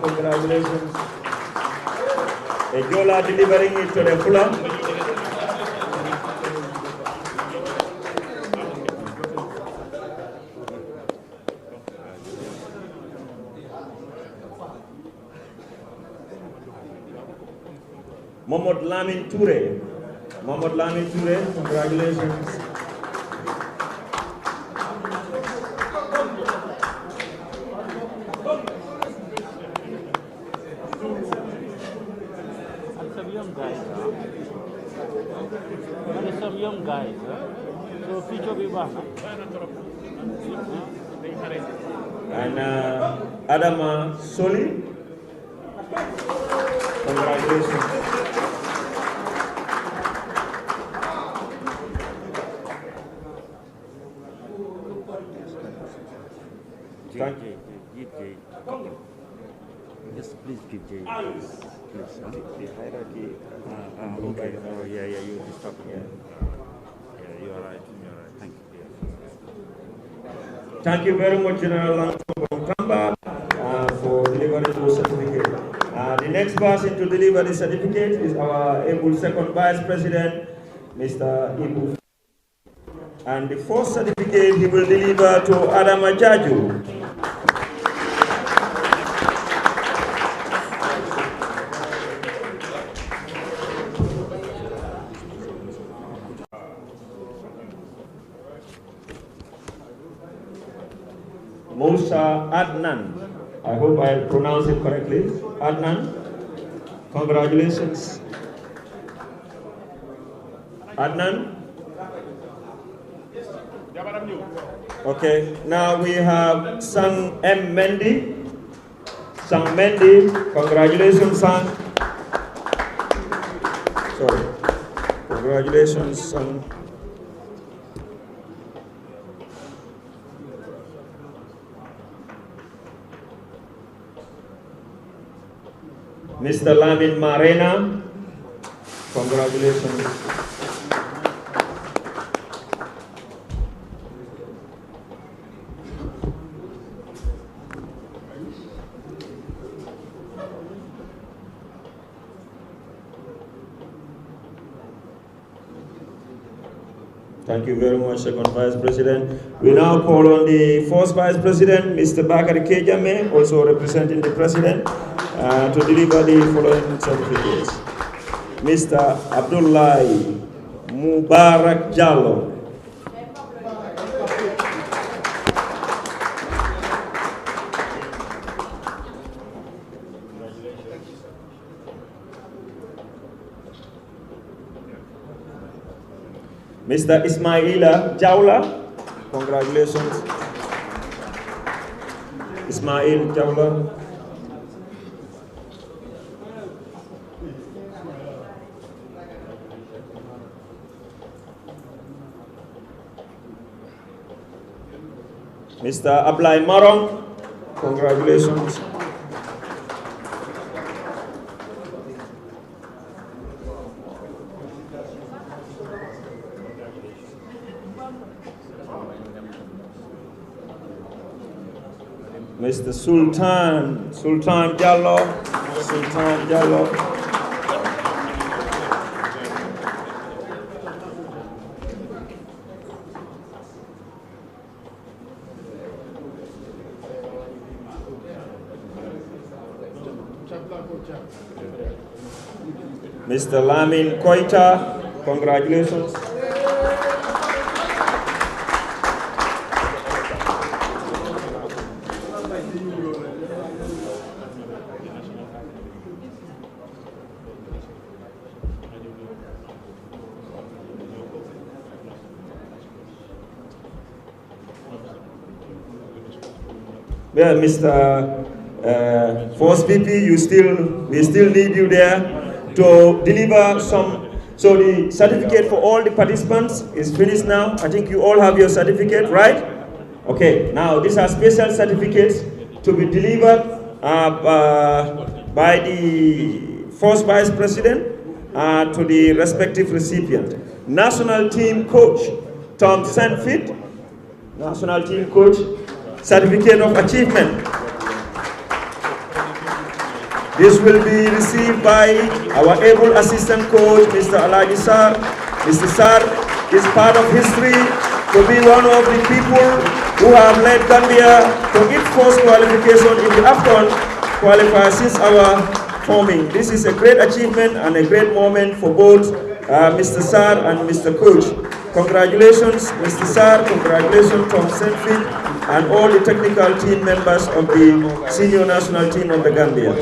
congratulations. Ejola delivering it to the floor. Mohamed Lamin Toure, congratulations. Some young guys, so future be back. And Adama Soli, congratulations. Thank you. Give Jay. Just please give Jay. Please. The hierarchy. Okay. Oh, yeah, you're disturbing. Yeah, you're right. Thank you. Thank you very much, General Langkamba, for delivering the certificate. The next person to deliver the certificate is our able second Vice President, Mr. Ibu. And the first certificate he will deliver to Adama Jaju. Musa Adnan, I hope I pronounced it correctly. Adnan, congratulations. Adnan? Okay, now we have Sang M. Mendy. Sang Mendy, congratulations, Sang. Sorry, congratulations, Sang. Mr. Lamin Marena, congratulations. Thank you very much, Second Vice President. We now call on the First Vice President, Mr. Bakari Kejame, also representing the President, to deliver the following certificates. Mr. Abdullahi Mubarak Jallo. Mr. Ismaila Jawla, congratulations. Ismail Jawla. Mr. Ablai Marong, congratulations. Mr. Sultan Jallo. Mr. Lamin Koita, congratulations. Well, Mr. Force PP, we still need you there to deliver some. So the certificate for all the participants is finished now. I think you all have your certificate, right? Okay, now these are special certificates to be delivered by the first Vice President to the respective recipient. National Team Coach Tom Sanfit, National Team Coach, Certificate of Achievement. This will be received by our able assistant coach, Mr. Alaji Sar. Mr. Sar is part of history to be one of the people who have led Gambia to its first qualification in the AFCON qualifier since our forming. This is a great achievement and a great moment for both Mr. Sar and Mr. Coach. Congratulations, Mr. Sar, congratulations, Tom Senfit, and all the technical team members of the senior national team of the Gambia.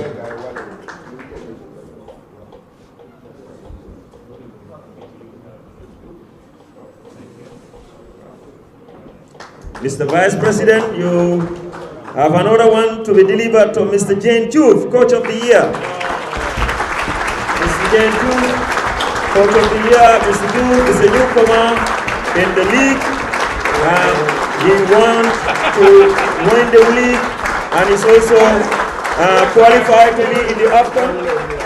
Mr. Vice President, you have another one to be delivered to Mr. Jane Juve, Coach of the Year. Mr. Jane Juve, Coach of the Year. Mr. Juve is a newcomer in the league. He won to win the league and is also qualified to be in the AFCON.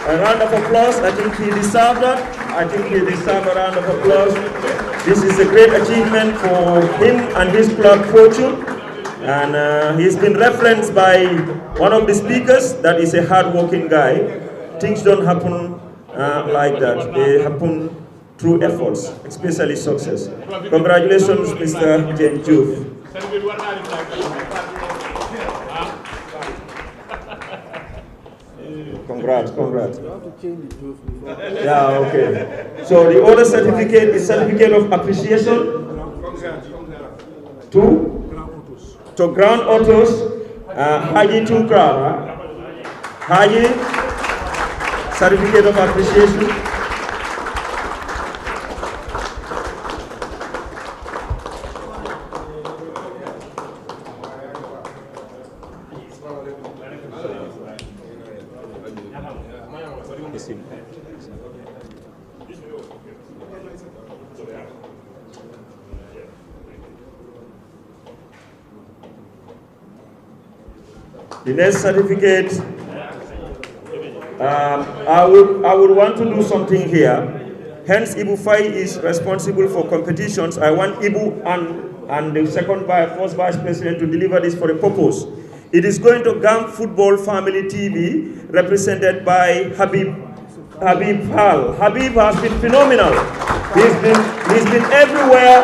A round of applause. I think he deserved that. I think he deserved a round of applause. This is a great achievement for him and his club Fortune. And he's been referenced by one of the speakers that is a hard-working guy. Things don't happen like that. They happen through efforts, especially success. Congratulations, Mr. Jane Juve. Congrats. Yeah, okay. So the other certificate is certificate of appreciation to Ground Autos, Haji Tunkra. Haji, certificate of appreciation. The next certificate, I would want to do something here. Hence, Ibu Fai is responsible for competitions. I want Ibu and the first vice president to deliver this for a purpose. It is going to Gam Football Family TV, represented by Habib Hal. Habib has been phenomenal. He's been everywhere.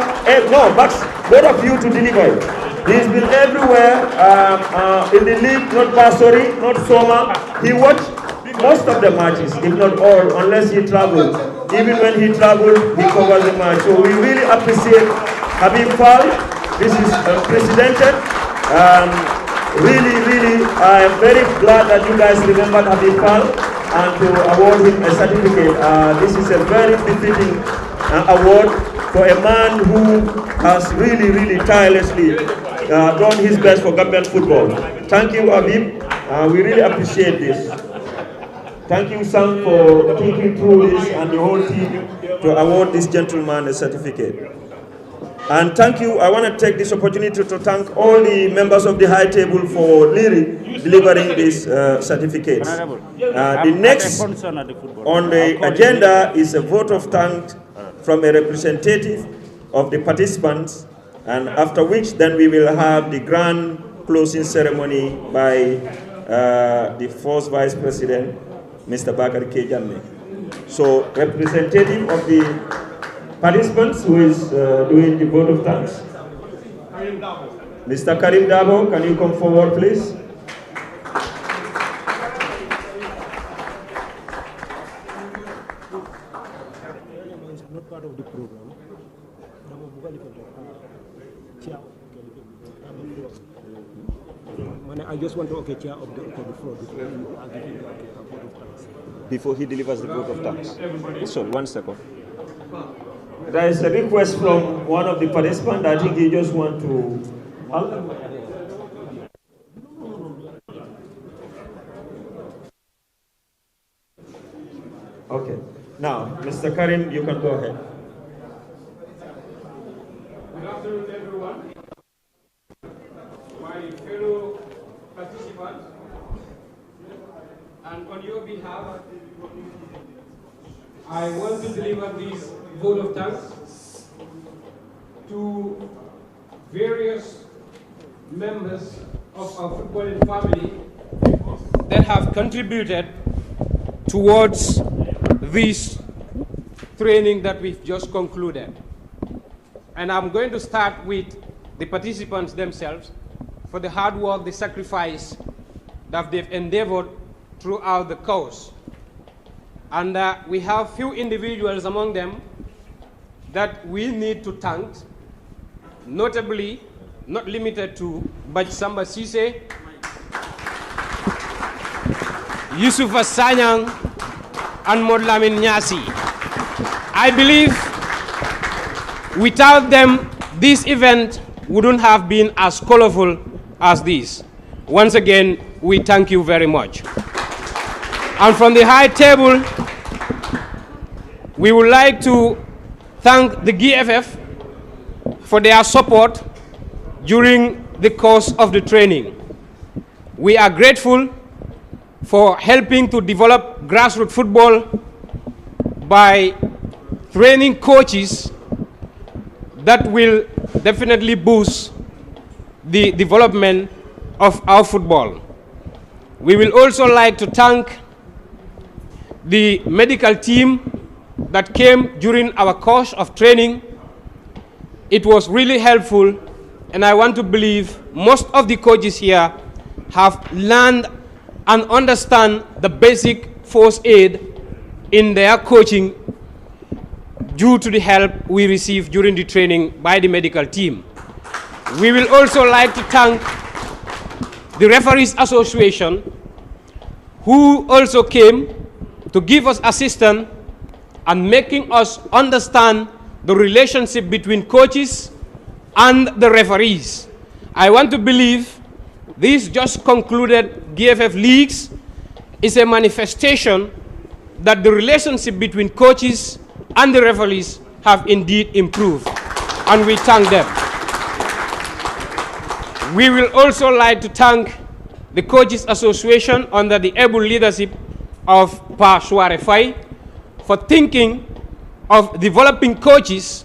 No, but both of you to deliver it. He's been everywhere in the league, not Basori, not Soma. He watched most of the matches, if not all, unless he traveled. Even when he traveled, he covered the match. So we really appreciate Habib Fall. This is unprecedented. Really, I am very glad that you guys remembered Habib Fall and to award him a certificate. This is a very befitting award for a man who has really tirelessly done his best for Gambian football. Thank you, Habib. We really appreciate this. Thank you, Sam, for thinking through this and the whole team to award this gentleman a certificate. And thank you, I want to take this opportunity to thank all the members of the high table for delivering these certificates. The next on the agenda is a vote of thanks from a representative of the participants, and after which then we will have the grand closing ceremony by the first Vice President, Mr. Bakari K. Jammeh. So, representative of the participants who is doing the vote of thanks. Mr. Karim Dabo, can you come forward, please? Not part of the program. I just want to chair of the floor before he delivers the vote of thanks. So, 1 second. There is a request from one of the participants. I think he just want to. Okay. Now, Mr. Karim, you can go ahead. Good afternoon, everyone. My fellow participants, and on your behalf, I want to deliver this vote of thanks to various members of our footballing family that have contributed towards this training that we've just concluded. And I'm going to start with the participants themselves for the hard work, the sacrifice that they've endeavored throughout the course. And we have few individuals among them that we need to thank, notably, not limited to Baj Samba Sise, Yusufa Sanyang, and Modlamin Nyasi. I believe without them, this event wouldn't have been as colorful as this. Once again, we thank you very much. And from the high table, we would like to thank the GFF for their support during the course of the training. We are grateful for helping to develop grassroots football by training coaches that will definitely boost the development of our football. We will also like to thank the medical team that came during our course of training. It was really helpful, and I want to believe most of the coaches here have learned and understand the basic first aid in their coaching due to the help we received during the training by the medical team. We will also like to thank the Referees Association, who also came to give us assistance and making us understand the relationship between coaches and the referees. I want to believe this just concluded GFF leagues is a manifestation that the relationship between coaches and the referees have indeed improved, and we thank them. We will also like to thank the Coaches Association under the able leadership of Pa Suare Fai for thinking of developing coaches,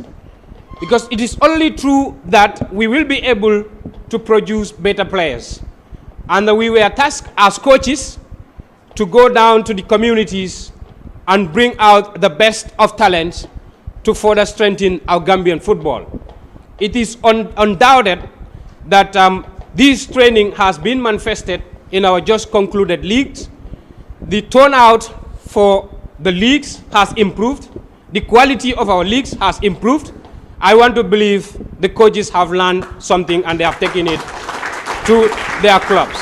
because it is only true that we will be able to produce better players. And we were tasked as coaches to go down to the communities and bring out the best of talents to further strengthen our Gambian football. It is undoubted that this training has been manifested in our just concluded leagues. The turnout for the leagues has improved. The quality of our leagues has improved. I want to believe the coaches have learned something and they have taken it to their clubs.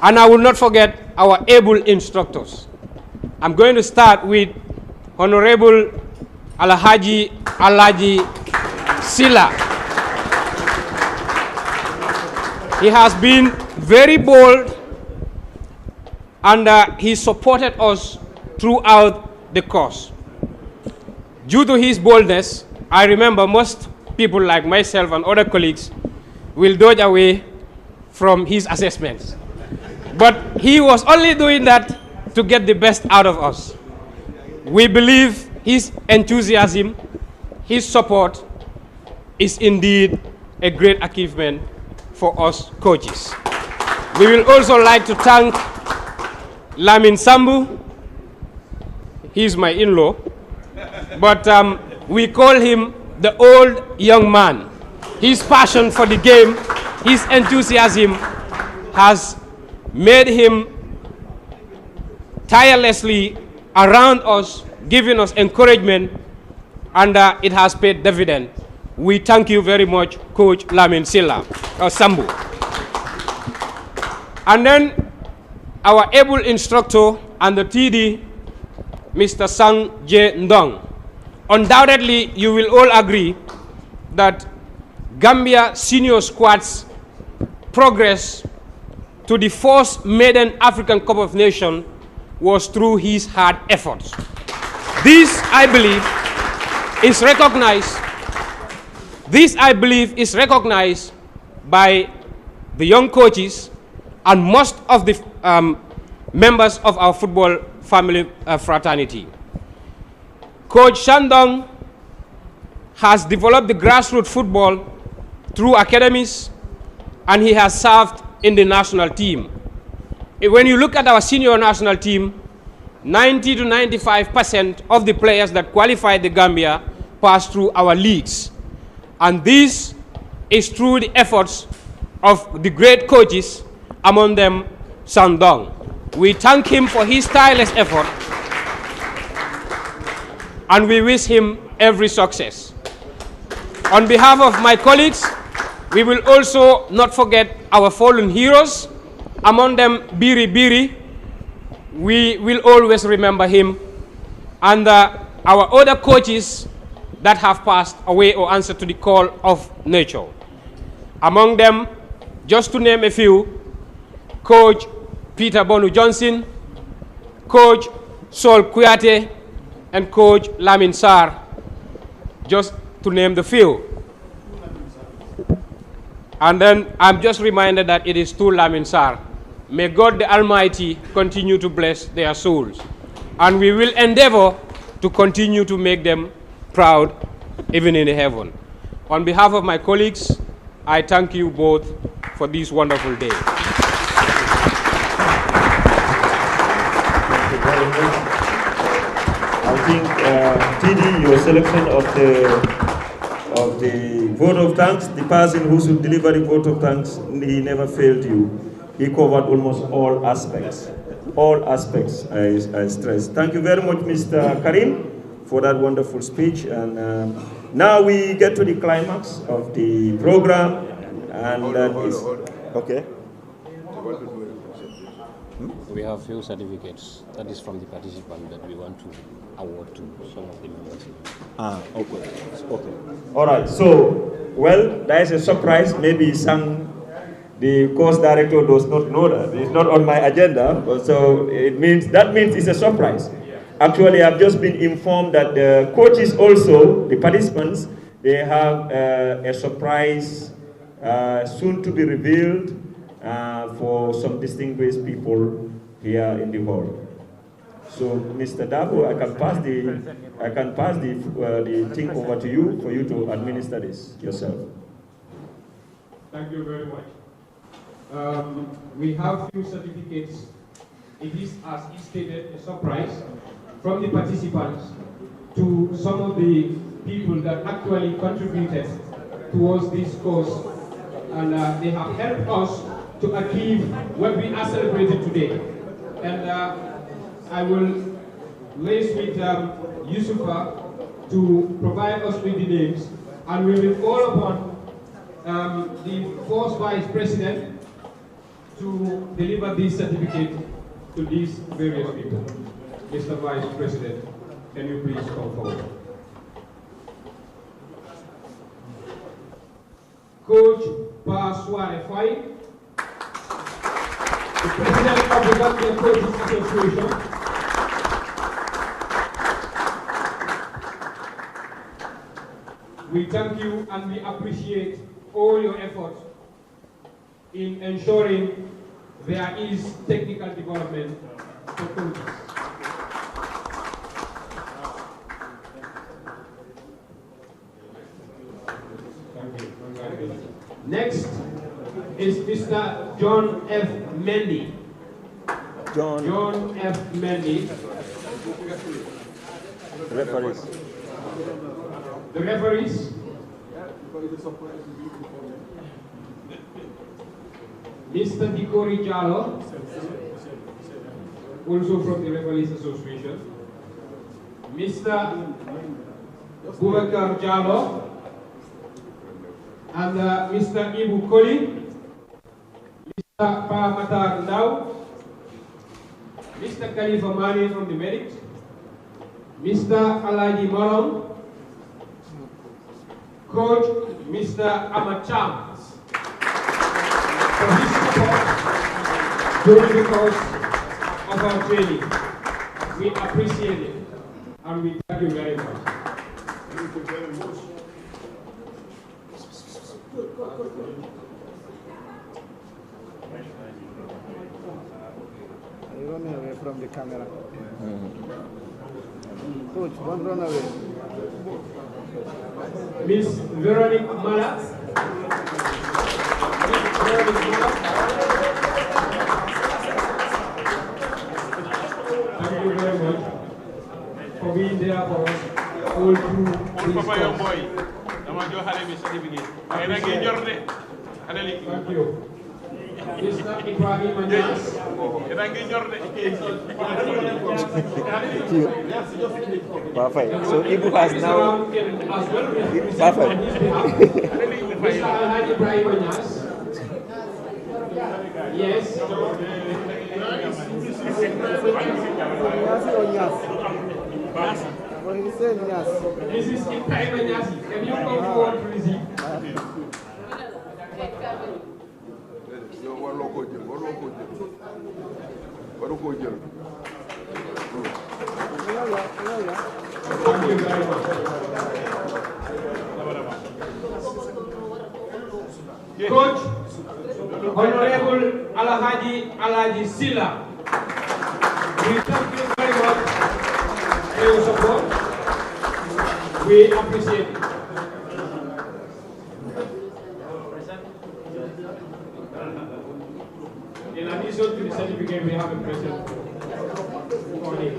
And I will not forget our able instructors. I'm going to start with Honorable Alhaji Alaji Silla. He has been very bold, and he supported us throughout the course. Due to his boldness, I remember most people like myself and other colleagues will dodge away from his assessments. But he was only doing that to get the best out of us. We believe his enthusiasm, his support is indeed a great achievement for us coaches. We will also like to thank Lamin Sambu. He's my in-law, but we call him the old young man. His passion for the game, his enthusiasm has made him tirelessly around us, giving us encouragement, and it has paid dividend. We thank you very much, Coach Lamin Sambu. And then our able instructor and the TD, Mr. Sang J. Ndong. Undoubtedly, you will all agree that Gambia senior squad's progress to the first maiden African Cup of Nations was through his hard efforts. This, I believe, is recognized. This, I believe, is recognized by the young coaches and most of the members of our football family fraternity. Coach Shandong has developed the grassroots football through academies, and he has served in the national team. When you look at our senior national team, 90 to 95% of the players that qualified the Gambia pass through our leagues. And this is through the efforts of the great coaches, among them Shandong. We thank him for his tireless effort, and we wish him every success. On behalf of my colleagues, we will also not forget our fallen heroes, among them Biri Biri. We will always remember him, and our other coaches that have passed away or answered to the call of nature. Among them, just to name a few, Coach Peter Bonu Johnson, Coach Sol Kuyate, and Coach Lamin Sarr, just to name the few. And then I'm just reminded that it is to Lamin Sarr. May God the Almighty continue to bless their souls. And we will endeavor to continue to make them proud, even in heaven. On behalf of my colleagues, I thank you both for this wonderful day. I think, TD, your selection of the vote of thanks, the person who should deliver the vote of thanks, he never failed you. He covered almost all aspects. All aspects, I stress. Thank you very much, Mr. Karim, for that wonderful speech. And now we get to the climax of the program. And that is, okay. We have few certificates. That is from the participant that we want to award to some of the members. Okay. Okay. All right. So, well, there is a surprise. Maybe the course director does not know that. It's not on my agenda. So that means it's a surprise. Actually, I've just been informed that the coaches also, the participants, they have a surprise soon to be revealed for some distinguished people here in the hall. So, Mr. Dabo, I can pass the thing over to you for you to administer this yourself. Thank you very much. We have few certificates. It is, as he stated, a surprise from the participants to some of the people that actually contributed towards this course, and they have helped us to achieve what we are celebrating today. And I will liaise with Yusufa to provide us with the names, and we will call upon the first Vice President to deliver this certificate to these various people. Mr. Vice President, can you please come forward? Coach Pasware Fai, the President of the Gambian Coaches Association, we thank you and we appreciate all your efforts in ensuring there is technical development for coaches. Thank you. Next is Mr. John F. Mendy. John F. Mendy. Referees. The referees. Mr. Dikori Jalo, also from the Referees Association. Mr. Bubakar Jalo, and Mr. Ibu Koli, Mr. Pamatar Ndau, Mr. Khalifa Mani from the Medics, Mr. Alaji Malong, Coach Mr. Amacham, for his support during the course of our training. We appreciate it and we thank you very much. Thank you very much. You're running away from the camera. Coach, don't run away. Miss Veronique Mala. Thank you very much for being there for us all through this course. Thank you. Mr. Ibrahim Anyas. Perfect. So Ibu has now. Perfect. Mr. Alhaji Ibrahim Anyas. Yes. This is Ibrahim Anyas. Can you come forward to receive? Thank you very much. Coach, Honorable Alaji Silla, we thank you very much for your support. We appreciate it. In addition to the certificate, we have a present for him.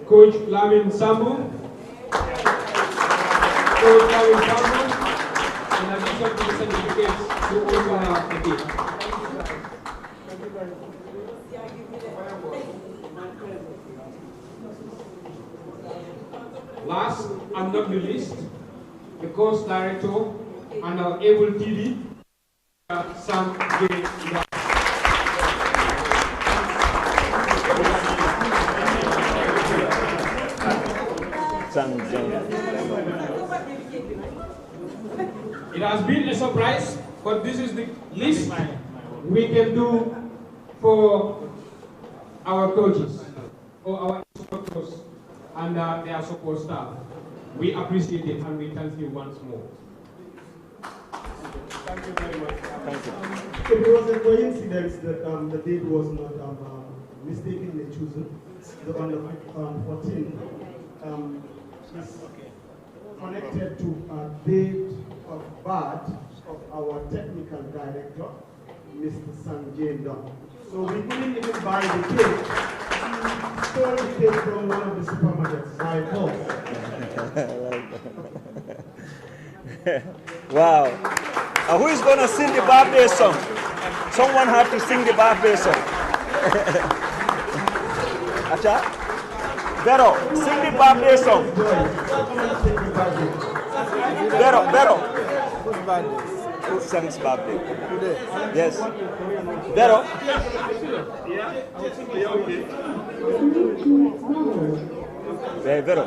Coach Lamin Sambu. Coach Lamin Sambu. In addition to the certificates, you also have a gift. Last and not the least, the course director and our able TD, Sam J. It has been a surprise, but this is the least we can do for our coaches, or our instructors, and their support staff. We appreciate it and we thank you once more. Thank you very much. Thank you. So it was a coincidence that the date was not mistakenly chosen. On the 14th is connected to a date of birth of our technical director, Mr. Sanjay Dong. So we couldn't even buy the cake. We stole the cake from one of the supermarkets by force. Wow. Who is going to sing the birthday song? Someone have to sing the birthday song. Acha? Vero, sing the birthday song. Vero. Who sings birthday? Today. Yes. Vero. Hey, Vero.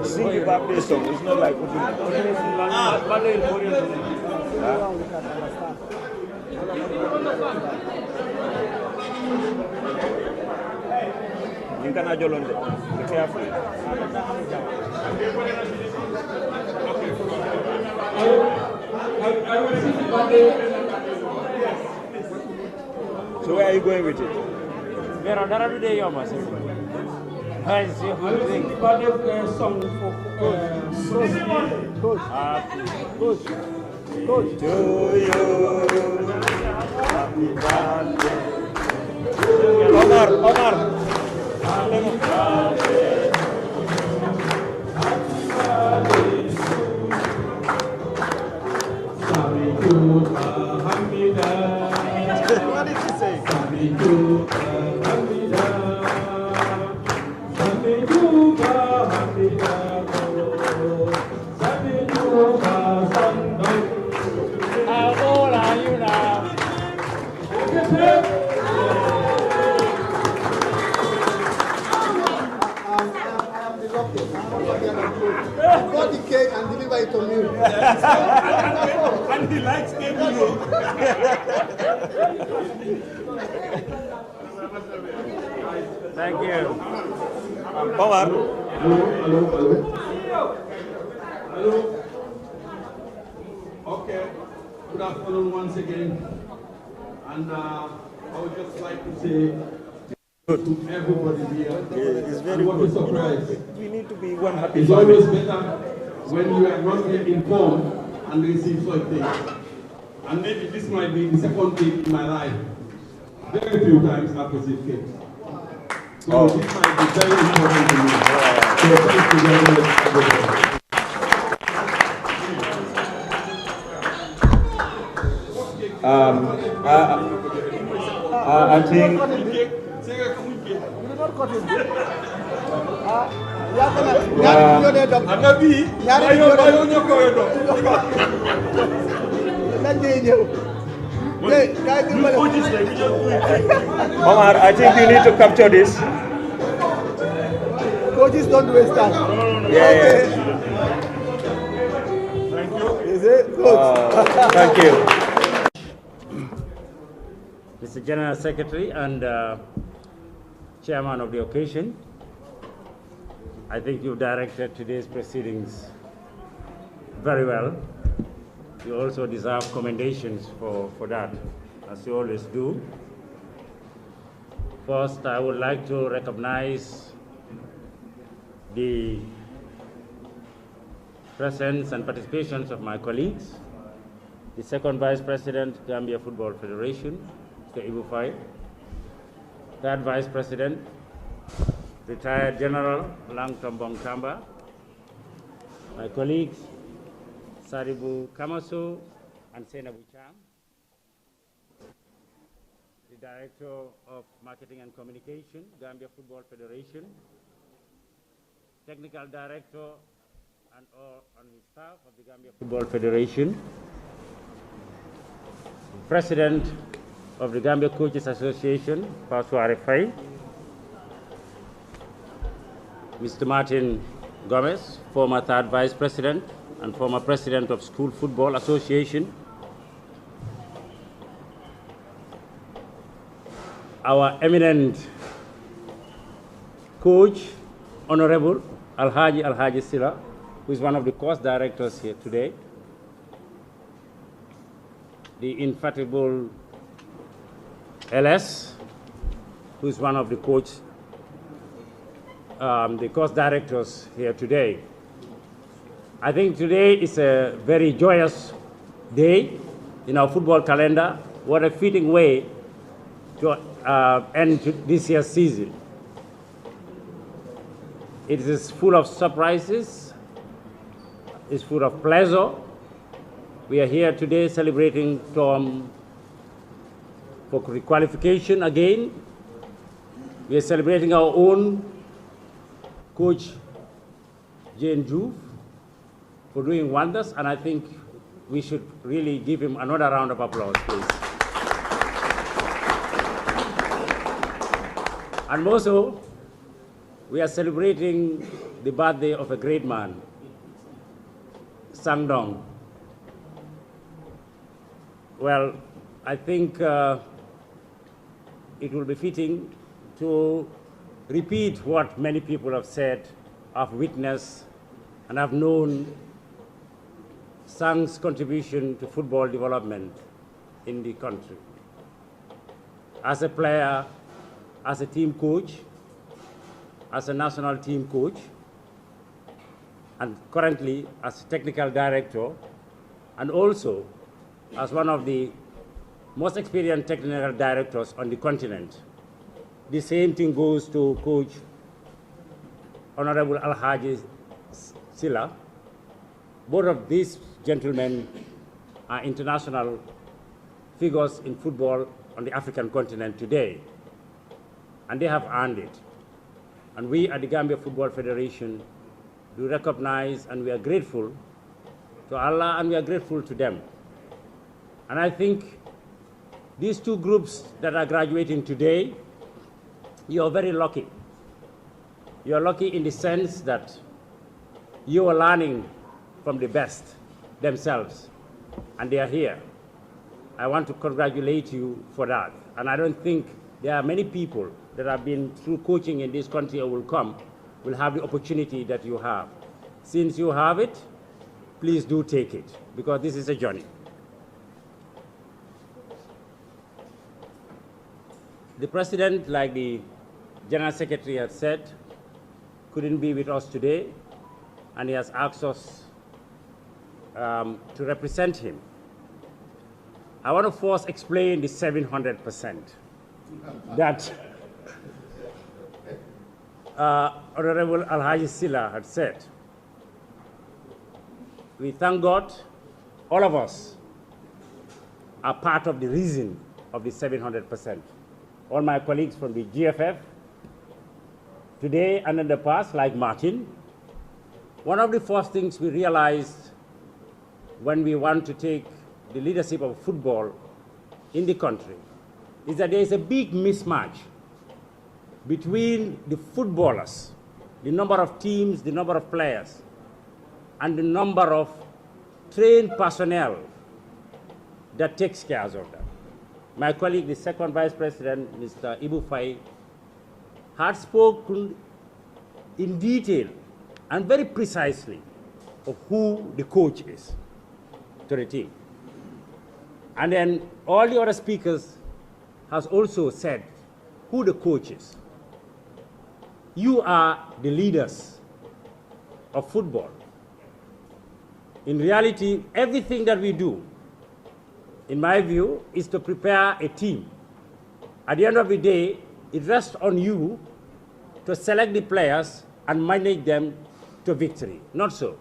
Sing your birthday song. It's not like you can ajolonde. Be careful. So where are you going with it? Vero, dara do de yoma se. Hi, see you thing. Song for coach. To you. Happy birthday. Omar. What did he say? How old are you now? Got the cake and deliver it to me. And he likes cake too. Thank you. Omar. Hello. Okay. Good afternoon once again. And I would just like to say to everybody here, It's very what a good. surprise. We need to be one happy It's family. always better when you are not yet informed and receive such things. And maybe this might be the second cake in my life. Very few times I've received cake. So this might be very important to me. So thank you very much, everybody. I think Omar, I think you need to capture this. Coaches don't waste time. Yeah. Thank you. Is it? Good. Thank you. Mr. General Secretary and Chairman of the occasion, I think you directed today's proceedings very well. You also deserve commendations for that, as you always do. First, I would like to recognize the presence and participations of my colleagues, the second Vice President, Gambia Football Federation, Mr. Ibu Faye, third Vice President, retired General Lang Tombong Tamba, my colleagues, Saribu Kamaso and Senabu Cham, the Director of Marketing and Communication, Gambia Football Federation, Technical Director and all on his staff of the Gambia Football Federation, President of the Gambia Coaches Association, Pasware Faye, Mr. Martin Gomez, former third Vice President and former President of School Football Association, our eminent coach, Honorable Alhaji Sila, who is one of the course directors here today, the infatigable LS, who is one of the course directors here today. I think today is a very joyous day in our football calendar. What a fitting way to end this year's season. It is full of surprises. It's full of pleasure. We are here today celebrating Tom for qualification again. We are celebrating our own coach, Jane Juve, for doing wonders, and I think we should really give him another round of applause, please. And also, we are celebrating the birthday of a great man, Sang Dong. Well, I think it will be fitting to repeat what many people have said. I've witnessed and I've known Sang's contribution to football development in the country. As a player, as a team coach, as a national team coach, and currently as technical director, and also as one of the most experienced technical directors on the continent. The same thing goes to Coach Honorable Alhaji Silla. Both of these gentlemen are international figures in football on the African continent today, and they have earned it. And we at the Gambia Football Federation do recognize and we are grateful to Allah and we are grateful to them. And I think these two groups that are graduating today, you are very lucky. You are lucky in the sense that you are learning from the best themselves, and they are here. I want to congratulate you for that. And I don't think there are many people that have been through coaching in this country or will have the opportunity that you have. Since you have it, please do take it, because this is a journey. The President, like the General Secretary has said, couldn't be with us today, and he has asked us to represent him. I want to first explain the 700% that Honorable Alhaji Silla had said. We thank God, all of us are part of the reason of the 700%. All my colleagues from the GFF, today and in the past, like Martin, one of the first things we realized when we want to take the leadership of football in the country is that there is a big mismatch between the footballers, the number of teams, the number of players, and the number of trained personnel that takes care of that. My colleague, the second Vice President, Mr. Ibu Fai, had spoken in detail and very precisely of who the coach is to the team. And then all the other speakers has also said who the coach is. You are the leaders of football. In reality, everything that we do, in my view, is to prepare a team. At the end of the day, it rests on you to select the players and manage them to victory. Not so.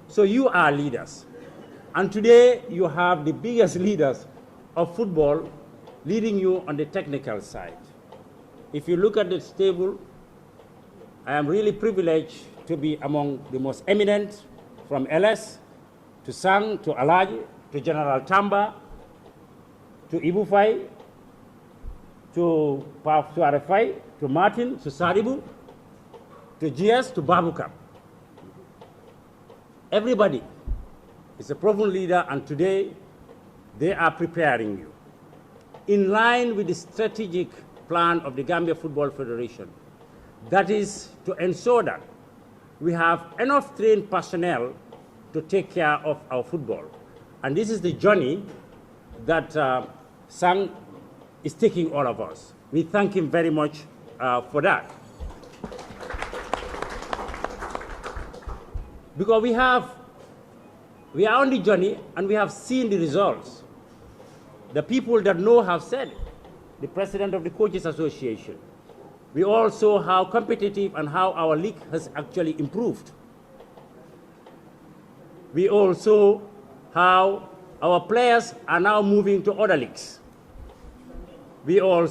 So you are leaders. And today, you have the biggest leaders of football leading you on the technical side. If you look at this table, I am really privileged to be among the most eminent, from LS to Sang to Alaji to General Tamba to Ibufai to Paf to Arefai to Martin to Saribu to GS to Babukam. Everybody is a proven leader, and today they are preparing you in line with the strategic plan of the Gambia Football Federation. That is to ensure that we have enough trained personnel to take care of our football. And this is the journey that Sang is taking all of us. We thank him very much for that. Because we are on the journey and we have seen the results. The people that know have said it. The president of the Coaches Association. We all saw how competitive and how our league has actually improved. We all saw how our players are now moving to other leagues. We all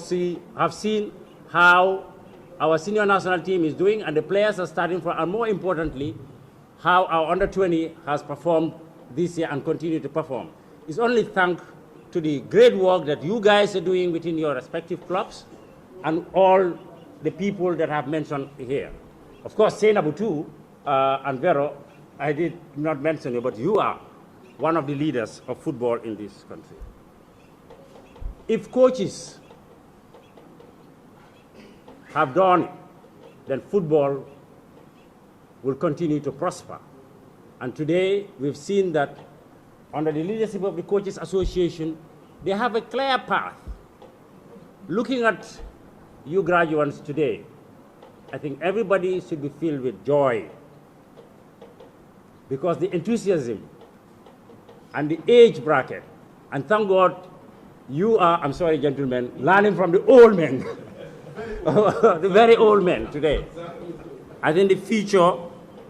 have seen how our senior national team is doing, and the players are starting from, and more importantly, how our under-20 has performed this year and continue to perform. It's only thanks to the great work that you guys are doing within your respective clubs and all the people that I've mentioned here. Of course, Senabu too, and Vero, I did not mention you, but you are one of the leaders of football in this country. If coaches have done it, then football will continue to prosper. And today, we've seen that under the leadership of the Coaches Association, they have a clear path. Looking at you graduates today, I think everybody should be filled with joy because the enthusiasm and the age bracket, and thank God you are, I'm sorry gentlemen, learning from the old men, the very old men today. I think the future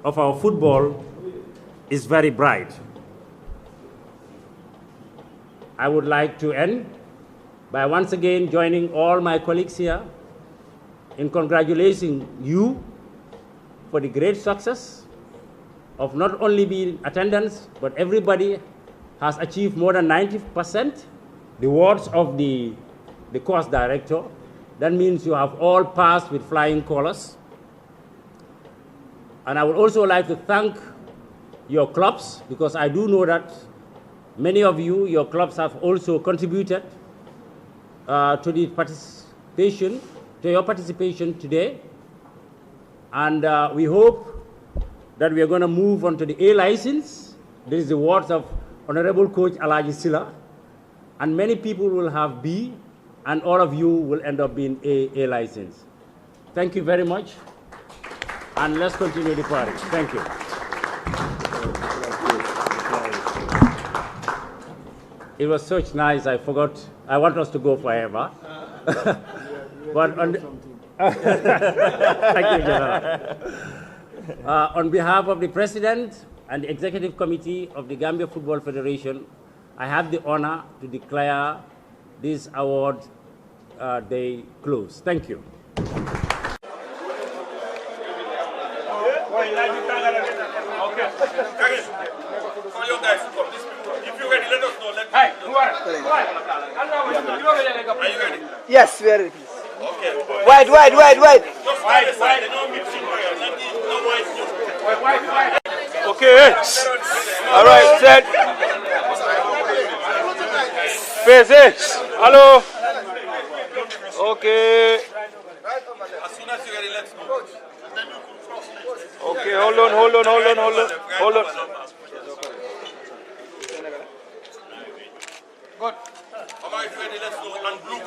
of our football is very bright. I would like to end by once again joining all my colleagues here in congratulating you for the great success of not only being attendance, but everybody has achieved more than 90%. The words of the course director, that means you have all passed with flying colors. And I would also like to thank your clubs, because I do know that many of you, your clubs have also contributed to the participation, to your participation today. And we hope that we are going to move on to the A license. This is the words of Honorable Coach Alaji Silla. And many people will have B, and all of you will end up being A license. Thank you very much. And let's continue the party. Thank you. It was such nice, I forgot. I want us to go forever. But on thank you, General. On behalf of the President and the Executive Committee of the Gambia Football Federation, I have the honor to declare this award day closed. Thank you. Yes, we are ready. Okay. Wide. Okay. All right, set. Faces. Hello. Okay. As soon as you're ready, let's go. Okay, hold on. Good. Alright, ready, let's go. And blue.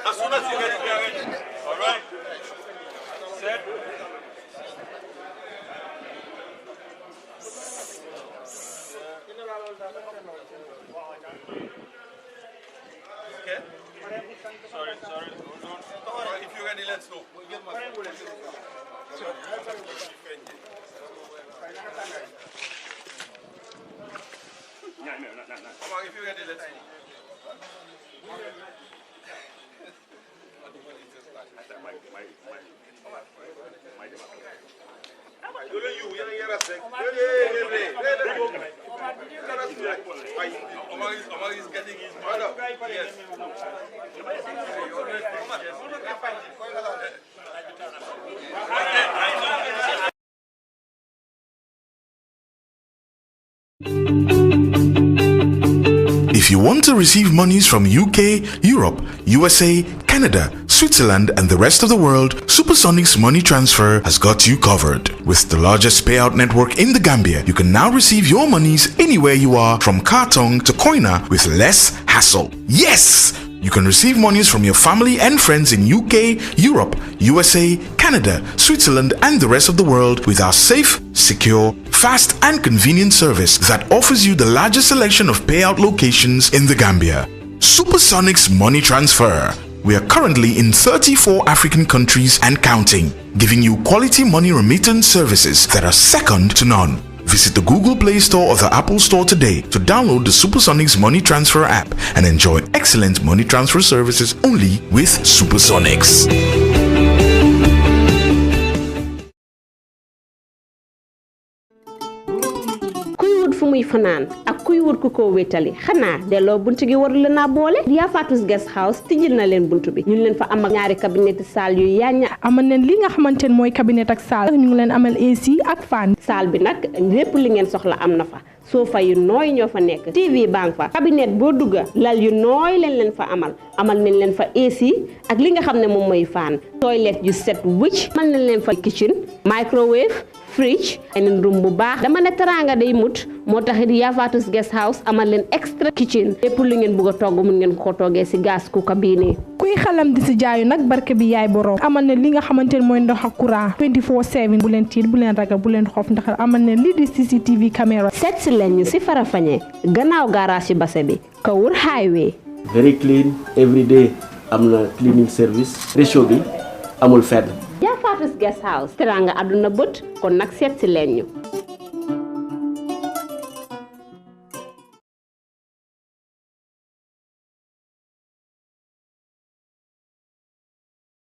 As soon as you get it, we are ready. All right. Set. Okay. Sorry. All right, if you're ready, let's go. Come on, if you're ready, let's go. Omar is getting his mother. Yes. If you want to receive monies from UK, Europe, USA, Canada, Switzerland, and the rest of the world, Supersonic's money transfer has got you covered. With the largest payout network in the Gambia, you can now receive your monies anywhere you are, from Kartong to Koina, with less hassle. Yes! You can receive monies from your family and friends in UK, Europe, USA, Canada, Switzerland, and the rest of the world with our safe, secure, fast, and convenient service that offers you the largest selection of payout locations in the Gambia. Supersonic's money transfer. We are currently in 34 African countries and counting, giving you quality money remittance services that are second to none. Visit the Google Play Store or the Apple Store today to download the Supersonics Money Transfer app and enjoy excellent money transfer services only with Supersonics. fu muy fanaan ak kuy wut ku ko wétali xanaa delloo buntu gi warul na boole Ria Fatus Guest House tijjil na leen buntu bi ñu leen fa am ak ñaari cabinet salle yu yaña amal leen li nga xamantene mooy cabinet ak salle ñu ngi leen amal AC ak fan salle bi nag lépp li ngeen soxla am na fa sofa yu nooy ñoo fa nekk TV bang fa cabinet boo dugga lal yu nooy leen fa amal nañ leen fa AC ak li nga xam ne moom mooy fan toilet yu set wicc amal nañ leen fa kitchen microwave fridge and room bu baax dama ne teranga day mut moo taxit Ria Fatus Guest House amal leen extra kitchen lépp lu ngeen bëgg a togg mun ngeen ko toggee si gas cooker bii nii kuy xalam di si jaayu nag barke bi yaay borom amal ne li nga xamantene mooy ndox ak courant 24/7 bu leen tiit bu leen ragal bu leen xof ndax amal ne li di CCTV caméra set si leen ñu si Farafenni gannaaw garage ci Basse bi Kawur highway very clean every day am na cleaning service ratio bi amul fenn Ria Fatus Guest House teranga aduna bët kon nag seet si leen ñu